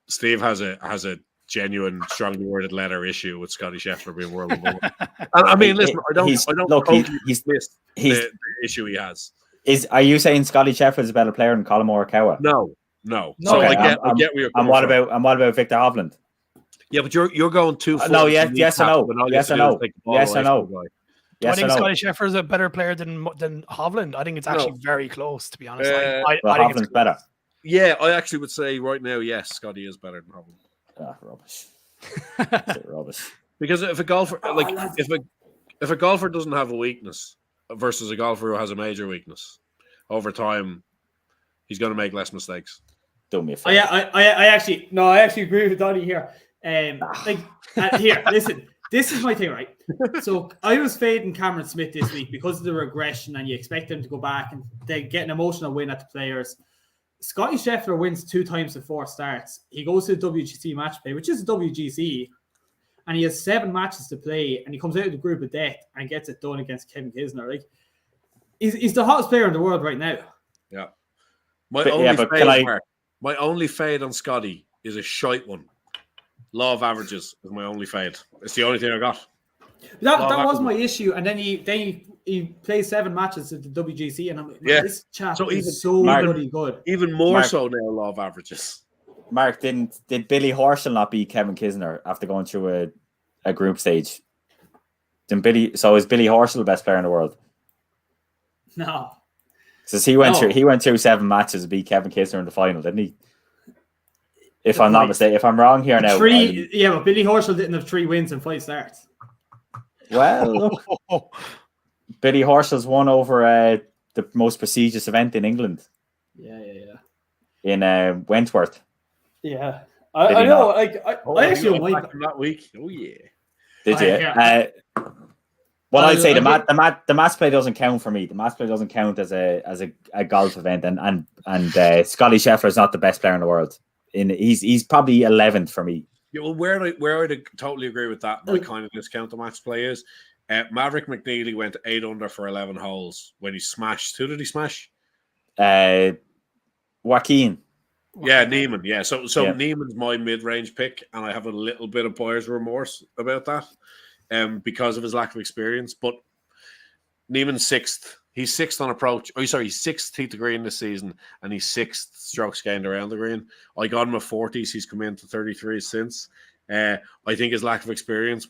Steve has a genuine, strongly worded letter issue with Scotty Scheffler being world number 1. I mean, listen, I don't he's the issue he has. Are you saying Scotty Scheffler is a better player than Colin Morikawa? No. So okay, I get where you're coming from. And what about Victor Hovland? Yeah, but you're going too far. No, yes or no. Yes or no. Yes or no. Do I think Scotty Scheffler is a better player than Hovland? I think it's actually very close, to be honest. I think Hovland's better. Yeah, I actually would say right now, yes, Scotty is better than Hovland. Rubbish. Rubbish. Because if a golfer if a golfer doesn't have a weakness versus a golfer who has a major weakness, over time he's going to make less mistakes. Do me a favor. I actually agree with Donnie here. Here, listen, this is my thing, right? So I was fading Cameron Smith this week because of the regression, and you expect them to go back and they get an emotional win at the players. Scotty Scheffler wins 2 times in 4 starts. He goes to the WGC match play, which is a WGC, and he has 7 matches to play, and he comes out of the group of death and gets it done against Kevin Kisner. Like, he's the hottest player in the world right now. Yeah. My only fade on Scotty is a shite one. Law of averages is my only fade. It's the only thing I got. That was my issue, and then he plays 7 matches at the WGC, and I'm like, this chap is so bloody good. Even more so now, law of averages. Mark, did Billy Horschel not beat Kevin Kisner after going through a group stage? Is Billy Horschel the best player in the world? No. Because he went through 7 matches to beat Kevin Kisner in the final, didn't he? If I'm not mistaken, if I'm wrong here now. But Billy Horschel didn't have 3 wins and 5 starts. Well, Billy Horschel's won over the most prestigious event in England. Yeah. In Wentworth. Yeah, I know. I actually don't like that week. Oh yeah. Did you? Yeah. I'd say the match play doesn't count for me. The match play doesn't count as a golf event, and Scotty Scheffler is not the best player in the world. He's probably 11th for me. Yeah, well, where I totally agree with that, but I kind of discount the match play is Maverick McNeely went 8 under for 11 holes when he smashed. Who did he smash? Joaquin. Yeah, Neiman. Yeah, so Neiman's my mid-range pick, and I have a little bit of buyer's remorse about that, because of his lack of experience. But Neiman's 6th. He's 6th on approach. He's 6th tee to green this season, and he's 6th strokes gained around the green. I got him at 40s. He's come into 33 since. I think his lack of experience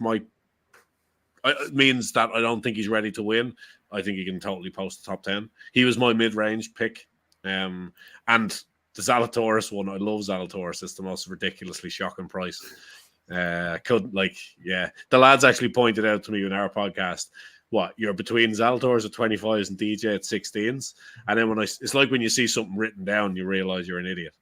means that I don't think he's ready to win. I think he can totally post the top 10. He was my mid-range pick. And the Zalatoris one, I love Zalatoris. It's the most ridiculously shocking price. The lads actually pointed out to me in our podcast, you're between Zalatoris at 25s and DJ at 16s, and then it's like when you see something written down, you realize you're an idiot.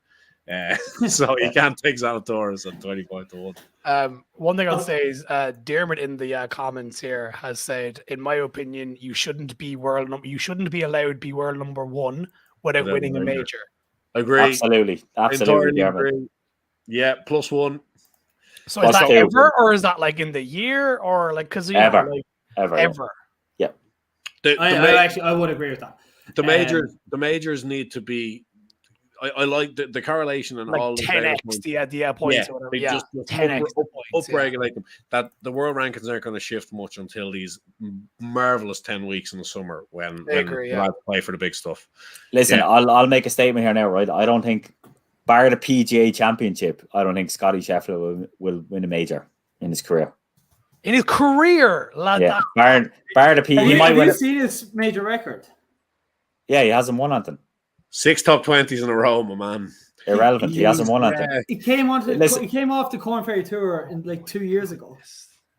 So you can't take Zalatoris at 25 to 1. One thing I'll say is Dermot in the comments here has said, in my opinion, you shouldn't be allowed to be world number 1 without winning a major. Agree. Absolutely, Entirely Dermot. agree. Yeah, +1. So is that ever, or is that like in the year, or like because ever? Yeah. I would agree with that. The majors need to be. I like the correlation and like all 10x the points or whatever. Just 10x upregulate them. That the world rankings aren't going to shift much until these marvelous 10 weeks in the summer when lads play for the big stuff. Listen, I'll make a statement here now, right? I don't think, bar the PGA Championship, I don't think Scotty Scheffler will win a major in his career. In his career, lad. Yeah, bar the PGA. Have you seen his major record? Yeah, he hasn't won anything. 6 top 20s in a row, my man. Irrelevant. He hasn't won anything. He came off the Corn Ferry Tour in like 2 years ago.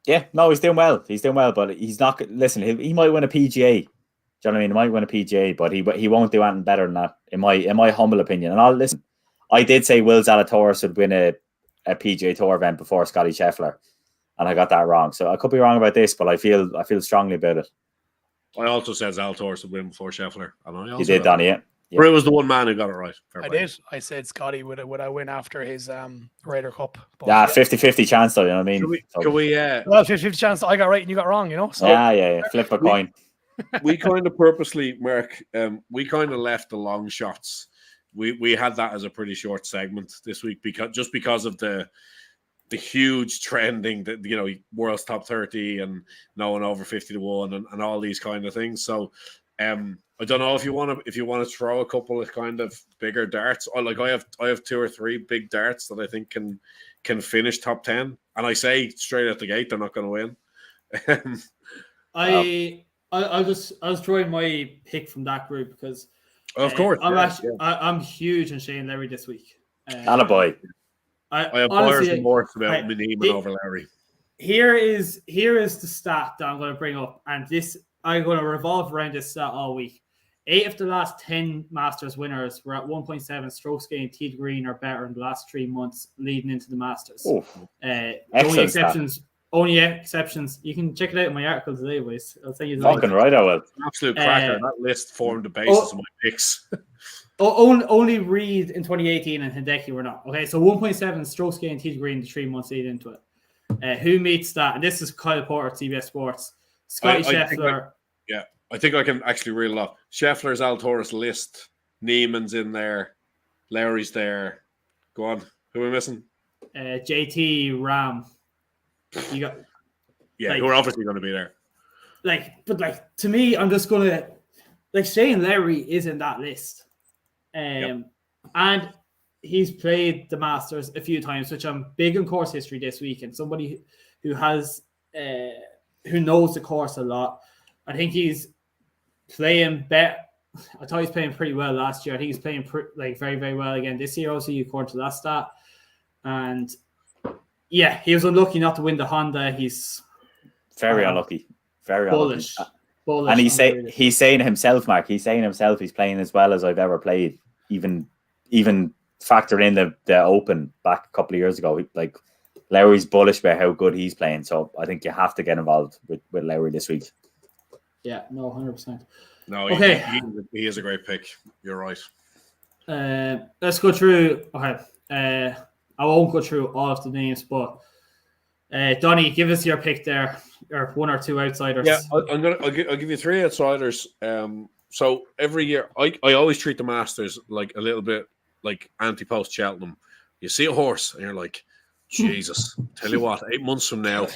Yeah, no, he's doing well. He's doing well, but he's not. Listen, he might win a PGA. Do you know what I mean? He might win a PGA, but he won't do anything better than that, in my humble opinion. And I'll listen. I did say Will Zalatoris would win a PGA Tour event before Scotty Scheffler, and I got that wrong. So I could be wrong about this, but I feel strongly about it. I also said Zalatoris would win before Scheffler. You did, Donnie, yeah. But it was the one man who got it right. I did. I said Scotty would I win after his Ryder Cup. But, 50-50 chance though, you know what I mean? Can we well, 50-50 chance I got right and you got wrong, you know? So yeah. Flip a coin. We kind of purposely, Mark, we kind of left the long shots. We had that as a pretty short segment this week because of the huge trending that, you know, world's top 30 and no one over 50 to 1 and all these kind of things. So I don't know if you want to throw a couple of kind of bigger darts. I have 2 or 3 big darts that I think can finish top 10. And I say straight out the gate they're not going to win. I was throwing my pick from that group because of course I'm huge on Shane Lowry this week. Attaboy. I have buyer's remorse about Neiman over Lowry. Here is the stat that I'm going to bring up, and this I'm going to revolve around this stat all week. 8 of the last 10 Masters winners were at 1.7 strokes gained tee to green or better in the last 3 months leading into the Masters. Only exceptions. You can check it out in my article today, boys. I'll tell you. Fucking right, I will. Absolute cracker. That list formed the basis of my picks. Only Reed in 2018 and Hideki were not. Okay, so 1.7 strokes gained tee to green the 3 months leading into it. Who meets that? And this is Kyle Porter at CBS Sports. Scotty Scheffler. I think I can actually reel off. Scheffler's Zalatoris list. Neiman's in there. Lowry's there. Go on. Who are we missing? JT, Ram. You got. Yeah, who are obviously going to be there. But to me, I'm just going to Shane Lowry is in that list, and he's played the Masters a few times, which I'm big on course history this week, and somebody who has who knows the course a lot. I think he's playing better. I thought he was playing pretty well last year. I think he's playing very, very well again this year, also according to that stat. And yeah, he was unlucky not to win the Honda. He's very unlucky. Very bullish. Bullish. And he's saying himself, Mark, he's playing as well as I've ever played, even factoring in the Open back a couple of years ago. Like Lowry's bullish about how good he's playing. So I think you have to get involved with Lowry this week. Yeah, no, 100%. No, okay. He is a great pick. You're right. Let's go through. Okay. I won't go through all of the names, but Donnie, give us your pick there, or 1 or 2 outsiders. Yeah, I'll give you 3 outsiders. So every year, I always treat the Masters like a little bit like anti-post Cheltenham. You see a horse, and you're like, Jesus, tell you what, 8 months from now,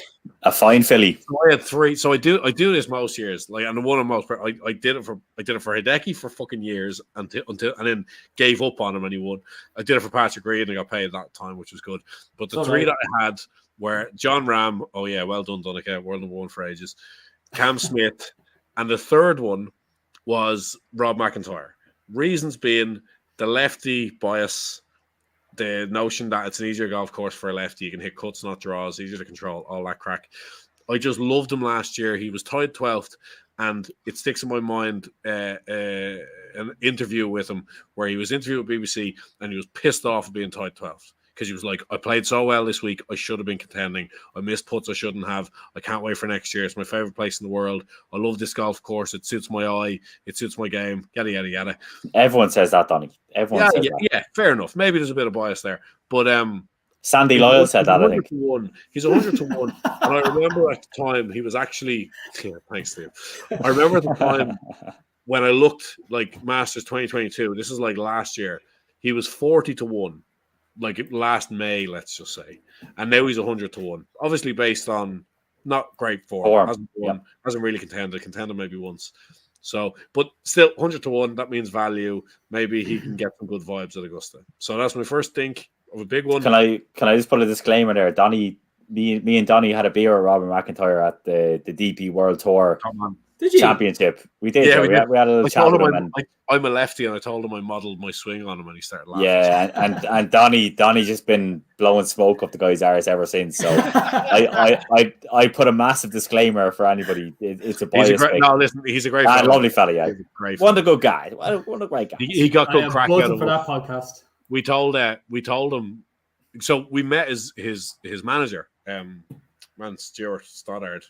a fine filly. So I had 3. So I do this most years. And the one of most, I did it for Hideki for fucking years until and then gave up on him and he won. I did it for Patrick Reed and I got paid that time, which was good. But the 3 that I had were John Ram. Oh yeah, well done, Donica. World number 1 for ages. Cam Smith, and the third one was Rob McIntyre. Reasons being the lefty bias. The notion that it's an easier golf course for a lefty, you can hit cuts, not draws, easier to control, all that crack. I just loved him last year. He was tied 12th, and it sticks in my mind an interview with him where he was interviewed with BBC and he was pissed off of being tied 12th because he was like, I played so well this week, I should have been contending. I missed putts I shouldn't have. I can't wait for next year. It's my favourite place in the world. I love this golf course. It suits my eye. It suits my game. Yada, yada, yada. Everyone says that, Donny. Everyone says that. Yeah, fair enough. Maybe there's a bit of bias there. But Sandy Lyle said that, I think. He's 100 to 1. And I remember at the time he was actually, thanks, Steve. I remember at the time when I looked like Masters 2022, this is like last year, he was 40 to 1, like last May, let's just say. And now he's 100 to 1. Obviously based on not great form. Hasn't really contended maybe once. So, but still 100 to 1, that means value. Maybe he can get some good vibes at Augusta. So that's my first think of a big one. Can I just put a disclaimer there? Donny, me and Donny had a beer with Robin McIntyre at the DP World Tour Championship. We did. Yeah, we had a little chat with him. I'm a lefty, and I told him I modelled my swing on him, and he started laughing. Yeah, and Donny just been blowing smoke up the guy's arse ever since. So I put a massive disclaimer for anybody. It's a bias. He's a great fella. Lovely fella. Yeah, one of the good guys. One of the great guys. He got good crack out of for that podcast. We told him. So we met his manager, Stuart Stoddard,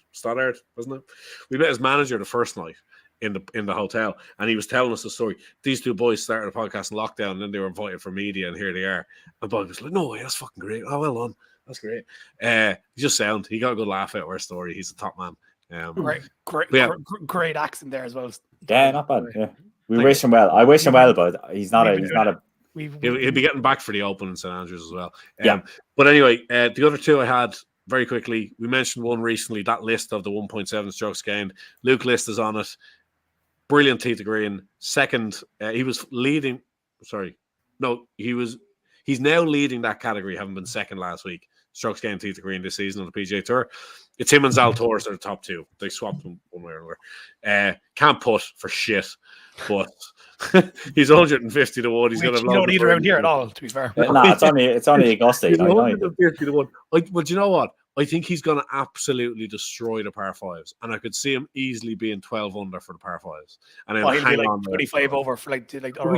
wasn't it? We met his manager the first night in the hotel, and he was telling us the story. These two boys started a podcast in lockdown, and then they were invited for media, and here they are. And Bob was like, "No way, that's fucking great! Oh, well done, that's great." He's just sound. He got a good laugh out of our story. He's a top man. Great accent there as well. Yeah, not bad. Yeah, we wish him well. I wish him well, but he's not a. He'll be getting back for the Open in St Andrews as well. But anyway, the other two I had very quickly. We mentioned one recently, that list of the 1.7 strokes gained. Luke List is on it. Brilliant tee to green. Second, he was leading. He's now leading that category, having been second last week. Strokes gained tee to green this season on the PGA Tour. It's him and Zalatoris are the top two. They swapped them one way or another. Can't putt for shit, but he's 150 to 1. He's going to. You don't need around here at all, to be fair. It's only Augusta. He's 150 to 1. But you know what? I think he's going to absolutely destroy the par fives, and I could see him easily being 12 under for the par fives, and then hang on 25 over for like. You can hit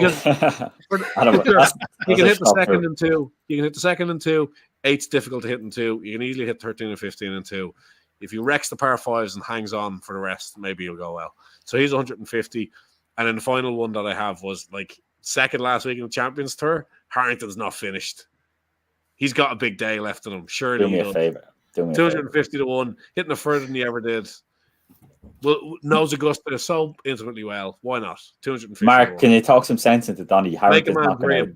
the second and two. You can hit the second and two. 8's difficult to hit in two. You can easily hit 13 and 15 and two. If he wrecks the par fives and hangs on for the rest, maybe he'll go well. So he's 150. And then the final one that I have was like second last week in the Champions Tour. Harrington's not finished. He's got a big day left in him. Surely do me a favor. 250 to 1, hitting it further than he ever did. Well, knows Augusta so intimately well. Why not? 250. Mark, can you talk some sense into Donny? Harrington's not going to.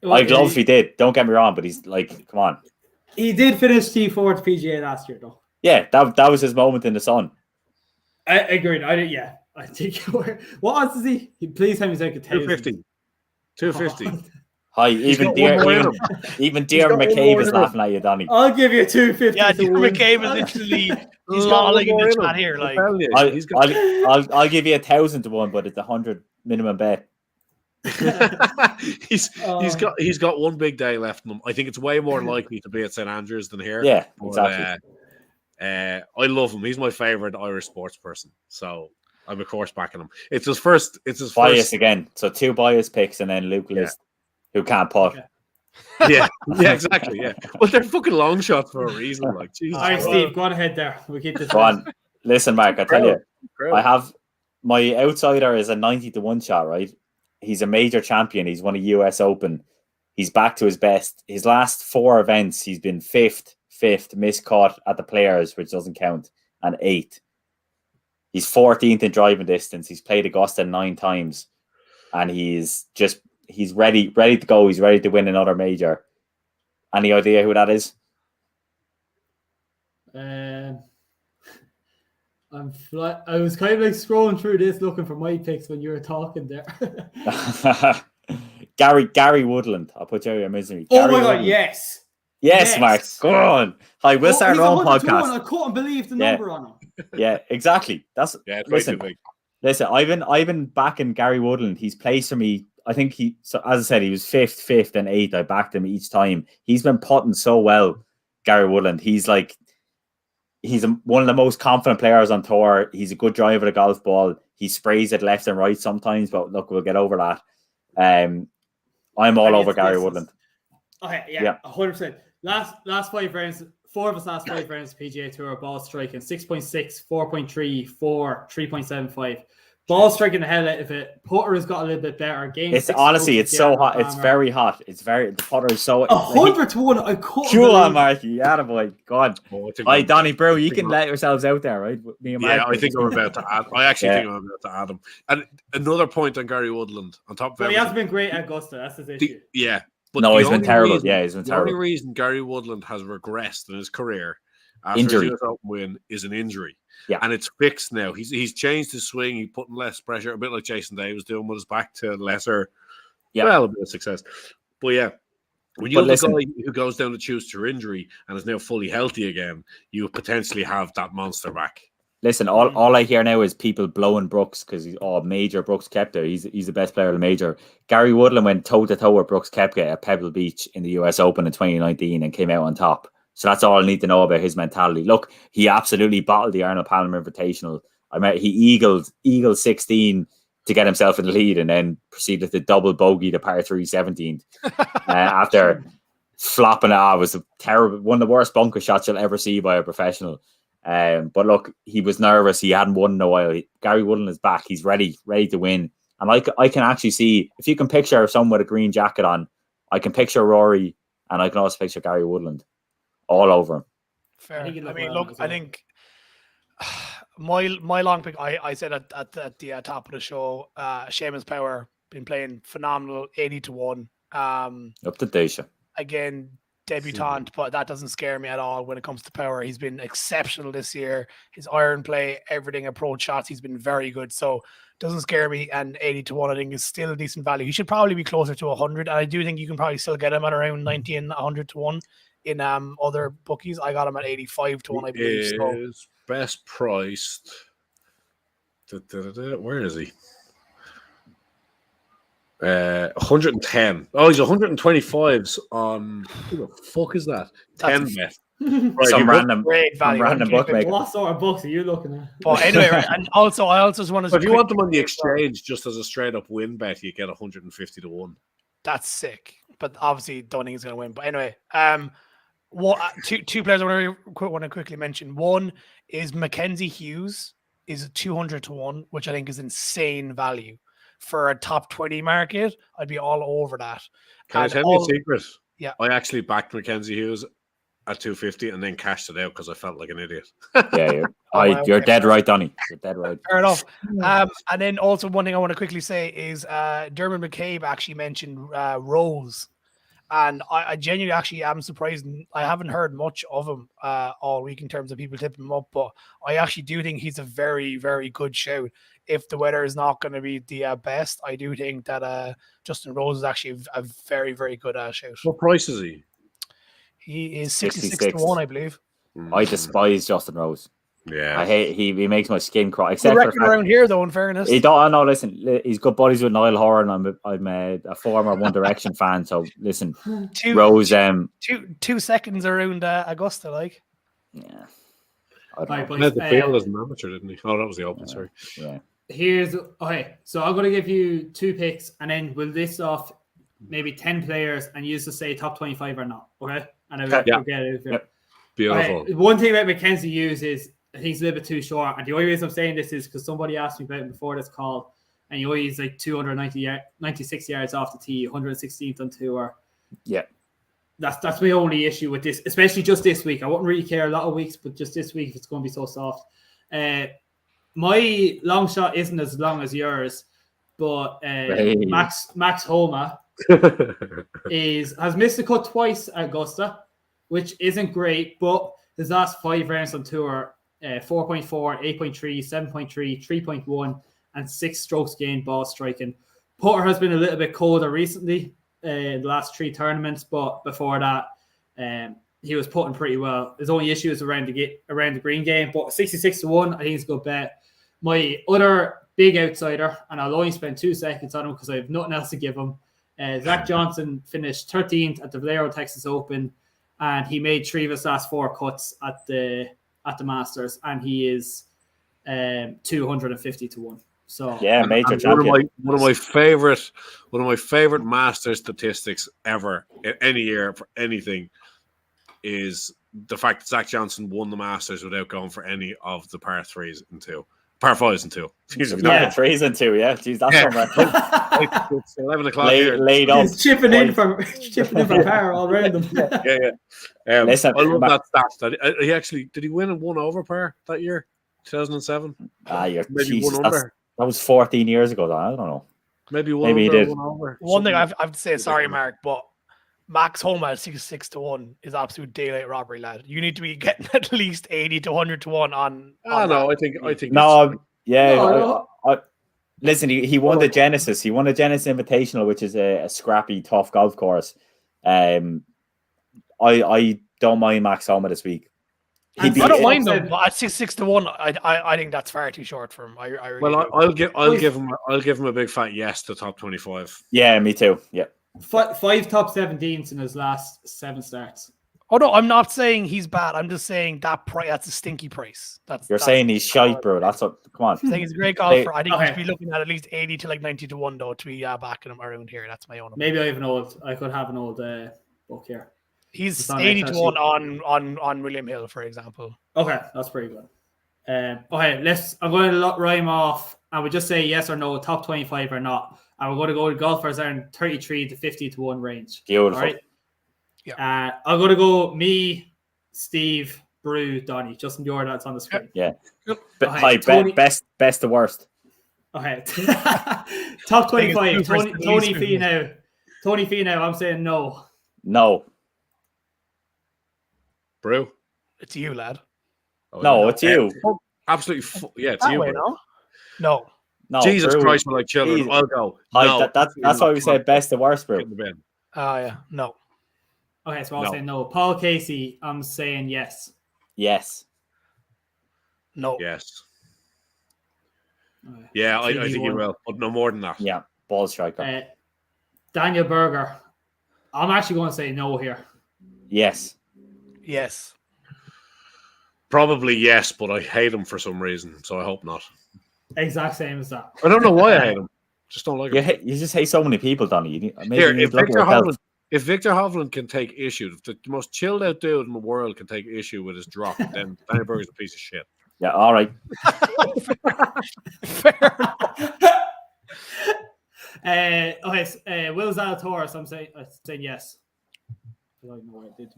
I'd love if he did. Don't get me wrong, but he's like, come on. He did finish T4 at PGA last year, though. Yeah, that was his moment in the sun. I agreed. I think. What odds is he? Please tell me he's like a 250. 250. Hi, even Dear McCabe is laughing at you, Donny. I'll give you 250. Yeah, Dear McCabe is literally lolling in the chat here. Like, I'll give you 1,000 to 1, but it's 100 minimum bet. he's got one big day left in him. I think it's way more likely to be at St Andrews than here. Yeah, exactly. I love him. He's my favorite Irish sports person. So I'm of course backing him. It's his first bias again. So 2 bias picks and then Luke List, who can't putt. Yeah, exactly. Yeah. Well, they're fucking long shots for a reason. Like, Jesus. All right, Steve, go on ahead there. We keep this. Go on. Listen, Mark, I tell you, I have my outsider is a 90 to 1 shot, right? He's a major champion. He's won a US Open. He's back to his best. His last 4 events, he's been fifth, miscut at the Players, which doesn't count, and 8th. He's 14th in driving distance. He's played Augusta 9 times, and he's ready to go. He's ready to win another major. Any idea who that is? I was kind of like scrolling through this looking for my picks when you were talking there. Gary Woodland. I'll put you out of your misery. Oh my God, yes. Yes, Mark. Go on. Hi, we'll start our own podcast. I couldn't believe the number on him. Yeah, exactly. Listen, I've been backing Gary Woodland. He's placed for me. I think as I said, he was 5th, and 8th. I backed him each time. He's been putting so well, Gary Woodland. He's like, he's one of the most confident players on tour. He's a good driver of the golf ball. He sprays it left and right sometimes, but look, we'll get over that. I'm all over Gary Woodland. Okay, yeah, 100%. Last 5 rounds, 4 of his last 5 rounds PGA Tour ball striking 6.6, 4.3, 4, 3.75. Ball striking the hell out of it. Putter has got a little bit better. Game it's honestly, it's so hot. It's very hot. The putter is so 100 to 1. I couldn't. Cool on Marky. Attaboy. God. Hi, Donny Brew. You can let yourselves out there, right? I think I'm about to add. I actually think I'm about to add him. And another point on Gary Woodland on top of everything. He hasn't been great at Augusta. That's his issue. But no, he's been terrible. He's been terrible. The only reason Gary Woodland has regressed in his career after injury. his US Open win is an injury. Yeah. And it's fixed now. He's changed his swing. He's putting less pressure, a bit like Jason Day was doing with his back to lesser, a bit of success. But yeah, when you have a guy who goes down to choose to injury and is now fully healthy again, you potentially have that monster back. Listen, all I hear now is people blowing Brooks because major Brooks Kepka. He's the best player of the major. Gary Woodland went toe-to-toe with Brooks Kepka at Pebble Beach in the US Open in 2019 and came out on top. So that's all I need to know about his mentality. Look, he absolutely bottled the Arnold Palmer Invitational. He eagled 16 to get himself in the lead and then proceeded to double bogey the par 3 17th after flopping it. It was a terrible, one of the worst bunker shots you'll ever see by a professional. But look, he was nervous. He hadn't won in a while. Gary Woodland is back. He's ready to win. And I can actually see, if you can picture someone with a green jacket on, I can picture Rory and I can also picture Gary Woodland all over him. Fair. I mean, look, I think my long pick, I said at the top of the show, Seamus Power, been playing phenomenal, 80 to 1. Up to Desha. Again, debutant, but that doesn't scare me at all when it comes to Power. He's been exceptional this year. His iron play, everything, approach shots, he's been very good. So doesn't scare me. And 80 to 1, I think, is still a decent value. He should probably be closer to 100. And I do think you can probably still get him at around 90 and 100 to 1 in other bookies. I got him at 85 to 1, I believe. So best priced. Where is he? 110. Oh, he's 125s on. Who the fuck is that? 10 bet. Right, some random bookmaker. What sort of books are you looking at? But anyway, right, and also I also just want to. So if you want them on the exchange, just as a straight up win bet, you get 150 to 1. That's sick. But obviously, don't think he's going to win. But anyway, two players I want to quickly mention. One is Mackenzie Hughes, is 200 to 1, which I think is insane value for a top 20 market. I'd be all over that. Can I tell you a secret? Yeah, I actually backed Mackenzie Hughes at 250 and then cashed it out because I felt like an idiot. You're dead right, Donny. You're dead right. Fair enough. And then also one thing I want to quickly say is Dermot McCabe actually mentioned Rose. And I genuinely actually am surprised. I haven't heard much of him all week in terms of people tipping him up, but I actually do think he's a very, very good shout. If the weather is not going to be the best, I do think that Justin Rose is actually a very, very good shout. What price is he? He is 66 to 1, I believe. I despise Justin Rose. Yeah, I hate he makes my skin crawl. Except for around here, though. In fairness, he don't. No, listen, he's good buddies with Niall Horan. I'm a former One Direction fan. So listen, Rose. 2 seconds around Augusta, like. Yeah. He had the field as an amateur, didn't he? Oh, that was the Open. Sorry. Yeah. Here's okay. So I'm going to give you 2 picks, and then we'll list off maybe 10 players, and you just say top 25 or not. Okay. And we'll get it. Yep. Beautiful. Okay. One thing about Mackenzie Hughes is I think he's a little bit too short. And the only reason I'm saying this is because somebody asked me about him before this call, and he's like 296 yards off the tee, 116th on tour. Yeah. That's my only issue with this, especially just this week. I wouldn't really care a lot of weeks, but just this week, if it's going to be so soft. My long shot isn't as long as yours, but Max Homa has missed the cut twice at Augusta, which isn't great, but his last 5 rounds on tour, 4.4, 8.3, 7.3, 3.1, and 6 strokes gained ball striking. Putter has been a little bit colder recently in the last 3 tournaments, but before that, he was putting pretty well. His only issue is around the green game, but 66 to 1, I think it's a good bet. My other big outsider, and I'll only spend 2 seconds on him because I have nothing else to give him. Zach Johnson finished 13th at the Valero Texas Open, and he made 3 of his last 4 cuts at the at the Masters, and he is 250 to 1. So Yeah, major And champion. one of my favorite Master statistics ever in any year for anything is the fact that Zach Johnson won the Masters without going for any of the par 5s and 2. Excuse me. Yeah, 3s and 2. Yeah, jeez, that's Yeah. somewhere. It's 11 o'clock here. Laid up. he's chipping in from par all around them. Yeah. Listen, I love that stat. He actually did he win and 1 over par that year, 2007? You're, Maybe Jesus, 1 under. that was 14 years ago. Though. I don't know. Maybe 1 Maybe he under, did. 1 over. One thing I have to say, sorry, Mark, but Max Homa at 66 to 1 is absolute daylight robbery, lad. You need to be getting at least 80 to 100 to 1 on. No, I think. No, yeah. No, Listen, he won the Genesis. He won the Genesis Invitational, which is a scrappy, tough golf course. I don't mind Max Homa this week. I don't mind him, but at 66 to 1, I think that's far too short for him. I really do. I'll give him a big fat yes to top 25. Yeah, me too. Yeah. 5 top 17s in his last 7 starts. Oh no, I'm not saying he's bad. I'm just saying that price. That's a stinky price. That's saying he's shite, bro. That's what. Come on. I'm saying he's a great golfer. I think he should be looking at least 80 to like 90 to 1 though to be backing him around here. That's my own opinion. Maybe I could have an old book here. He's 80 to 1 on William Hill, for example. Okay, that's pretty good. Okay, I'm going to rhyme off, and we just say yes or no, top 25 or not. And we're going to go to golfers are in 33 to 50 to 1 range. Beautiful. All right. Yeah. I'm going to go me, Steve, Brew, Donny. Justin Jordan, that's on the screen. Yeah. Okay, Tony, best to worst. Okay. Top 25. Tony Finau. Tony Finau, I'm saying no. No. Brew. It's you, lad. No, it's you. Absolutely. It's That you. way, Brew. no. No. Jesus Brew. Christ, we're like children. Jesus. I'll go. That's why we said best to worst, bro. Oh, yeah. No. Okay, so I'll say no. Paul Casey, I'm saying yes. Yes. No. Yes. Okay. Yeah, I think you will, but no more than that. Yeah, ball striker. Daniel Berger, I'm actually going to say no here. Yes. Yes. Probably yes, but I hate him for some reason, so I hope not. Exact same as that. I don't know why I hate him. Just don't like him. You just hate so many people, Donny. If Victor Hovland can take issue, if the most chilled out dude in the world can take issue with his drop, then Daniel Berger's a piece of shit. Yeah, all right. Fair Okay, Will Zalatoris, I'm saying yes. I don't know what I did.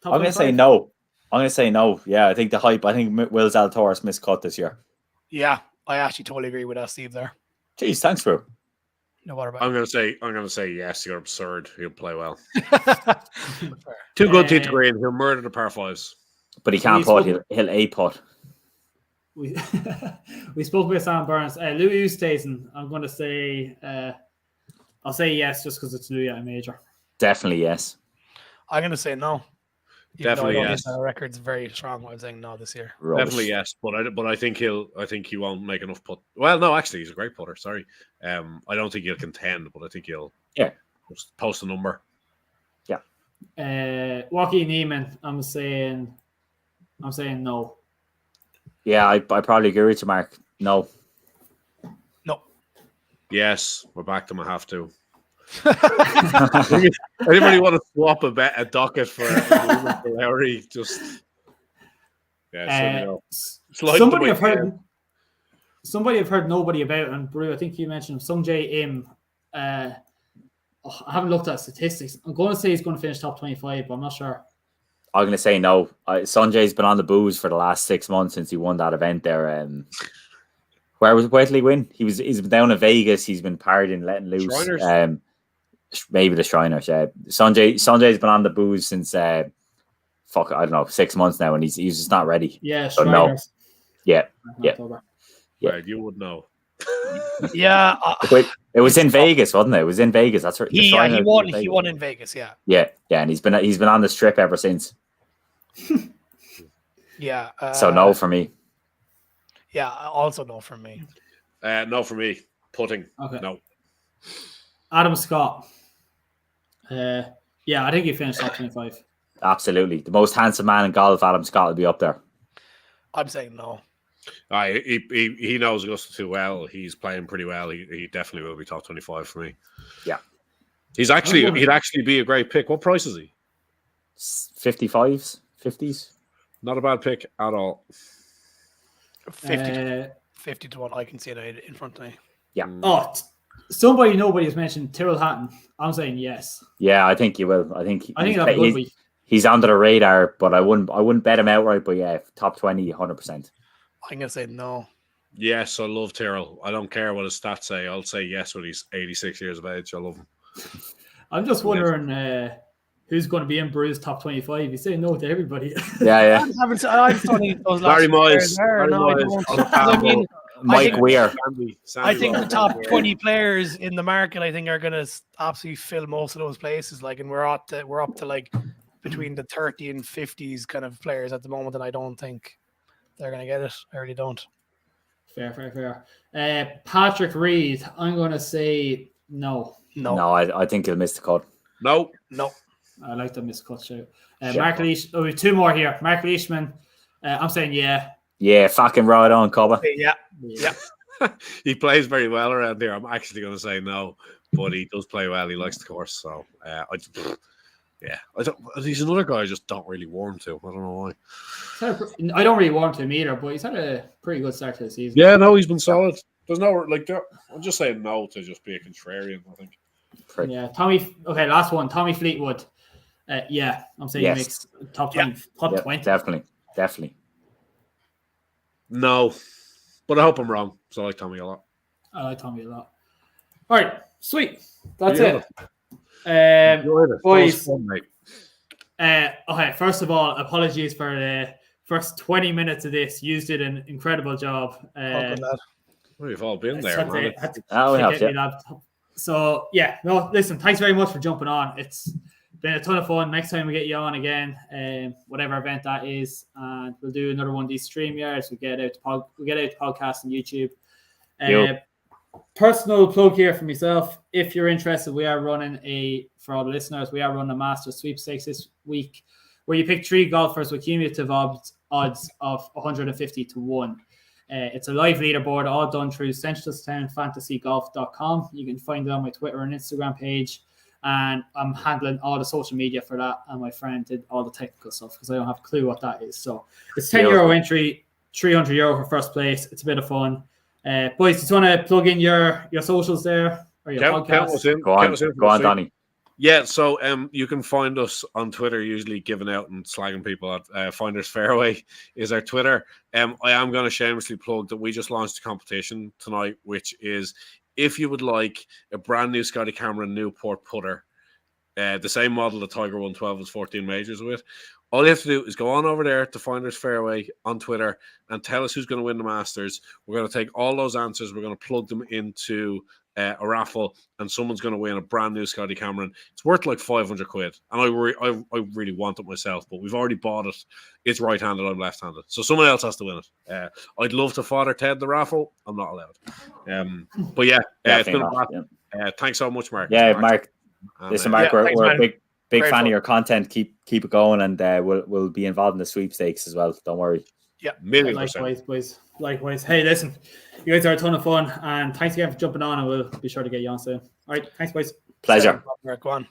I'm going to say no. Yeah, I think the hype. I think Will Zalatoris miscut this year. Yeah, I actually totally agree with that, Steve. There. Jeez, thanks, bro. No, what about? I'm gonna say yes. You're absurd. He'll play well. Too good to green. He'll murder the par 5s. But he can't putt. He'll a putt. We spoke about Sam Burns. Louis Oosthuizen, I'm going to say I'll say yes just because it's Louis at a major. Definitely yes. I'm going to say no. Definitely yes. The record's very strong. I'm saying no this year. Rubbish. Definitely yes, but I think he won't make enough putt. Well, no, actually, he's a great putter. Sorry, I don't think he'll contend, but I think he'll post a number. Yeah. Joaquin Niemann, I'm saying no. Yeah, I probably agree with you, Mark. No. Yes, we're back to I have to. Anybody want to swap a docket for Larry? Just somebody I've heard nobody about, and Brew, I think you mentioned Sungjae Im. I haven't looked at statistics. I'm going to say he's going to finish top 25, but I'm not sure. I'm going to say no. Sanjay's been on the booze for the last 6 months since he won that event there. Where did he win? He's been down in Vegas. He's been partying, letting loose. Shriners? Maybe the Shriners. Yeah, Sanjay's been on the booze since I don't know, 6 months now, and he's just not ready. Yeah, so Shriners. No. Yeah. Right, you would know. Yeah. It was in Vegas, wasn't it? It was in Vegas. That's right. He won in Vegas. Yeah. Yeah, and he's been on the strip ever since. Yeah. So no for me. Yeah, also no from me. No for me. Putting. Okay. No. Adam Scott. I think he finished top 25. Absolutely. The most handsome man in golf, Adam Scott, will be up there. I'm saying no. He knows Augusta too well. He's playing pretty well. He definitely will be top 25 for me. Yeah. He'd actually be a great pick. What price is he? 55s, 50s. Not a bad pick at all. 50 to 1. I can see it in front of me. Yeah. Oh, somebody nobody has mentioned Terrell Hatton. I'm saying yes. Yeah, I think you will. I think that's a good week. He's under the radar, but I wouldn't bet him outright. But yeah, top 20, 100%. I'm gonna say no. Yes, I love Terrell. I don't care what his stats say. I'll say yes when he's 86 years of age. I love him. I'm just wondering who's going to be in Brew's top 25. You say no to everybody. Yeah. I haven't seen those last Barry Moyes. I mean, Mike Weir. I think the top 20 players in the market, I think, are going to absolutely fill most of those places. Like, and we're up to like between the 30 and 50s kind of players at the moment, and I don't think they're going to get it. I really don't. Fair. Patrick Reed, I'm going to say no. No, I think he'll miss the cut. No. I like the missed cut shout. Mark Leash. Oh, we have two more here. Mark Leishman. I'm saying yeah. Yeah, fucking right on, Cobber. Yeah. He plays very well around here. I'm actually going to say no, but he does play well. He likes the course, so he's another guy I just don't really warm to. I don't know why. I don't really warm to him either, but he's had a pretty good start to the season. Yeah, no, he's been solid. There's no I'm just saying no to just be a contrarian, I think. Yeah, Tommy. Okay, last one. Tommy Fleetwood. Yeah, I'm saying yes. He makes top 20. Top 20. Definitely. No, but I hope I'm wrong. So I like Tommy a lot. I like Tommy a lot. All right, sweet. That's it. Boys. Fun, mate. Okay, first of all, apologies for the first 20 minutes of this. You did an incredible job. We've all been there, man. So, yeah, no, listen, thanks very much for jumping on. It's been a ton of fun. Next time we get you on again, whatever event that is, and we'll do another one of these StreamYards. We'll get out to podcasts and YouTube. Personal plug here for myself. If you're interested, for all the listeners, we are running a Master Sweepstakes this week, where you pick 3 golfers with cumulative odds of 150 to 1. It's a live leaderboard, all done through centralstownfantasygolf.com. You can find it on my Twitter and Instagram page. And I'm handling all the social media for that. And my friend did all the technical stuff because I don't have a clue what that is. So it's €10 entry, €300 for first place. It's a bit of fun. Boys, just want to plug in your socials there or your podcast? Go on, Donnie. Yeah, so you can find us on Twitter, usually giving out and slagging people at Finders Fairway is our Twitter. I am going to shamelessly plug that we just launched a competition tonight, which is if you would like a brand new Scotty Cameron Newport putter, the same model that Tiger won 12 of his 14 majors with, all you have to do is go on over there to Finders Fairway on Twitter and tell us who's going to win the Masters. We're going to take all those answers. We're going to plug them into a raffle, and someone's going to win a brand new Scotty Cameron. It's worth like 500 quid, and I really want it myself, but we've already bought it. It's right-handed, I'm left-handed, so someone else has to win it. I'd love to father Ted the raffle. I'm not allowed. But yeah, it's been a blast. Thanks so much, Mark. Yeah, Mark. Listen, Mark, we're a big fan fun. of your content. Keep it going, and we'll be involved in the sweepstakes as well. Don't worry. Yeah, $1,000,000%. Likewise, boys. Likewise. Hey, listen, you guys are a ton of fun, and thanks again for jumping on, and we'll be sure to get you on soon. All right, thanks, boys. Pleasure. Go on.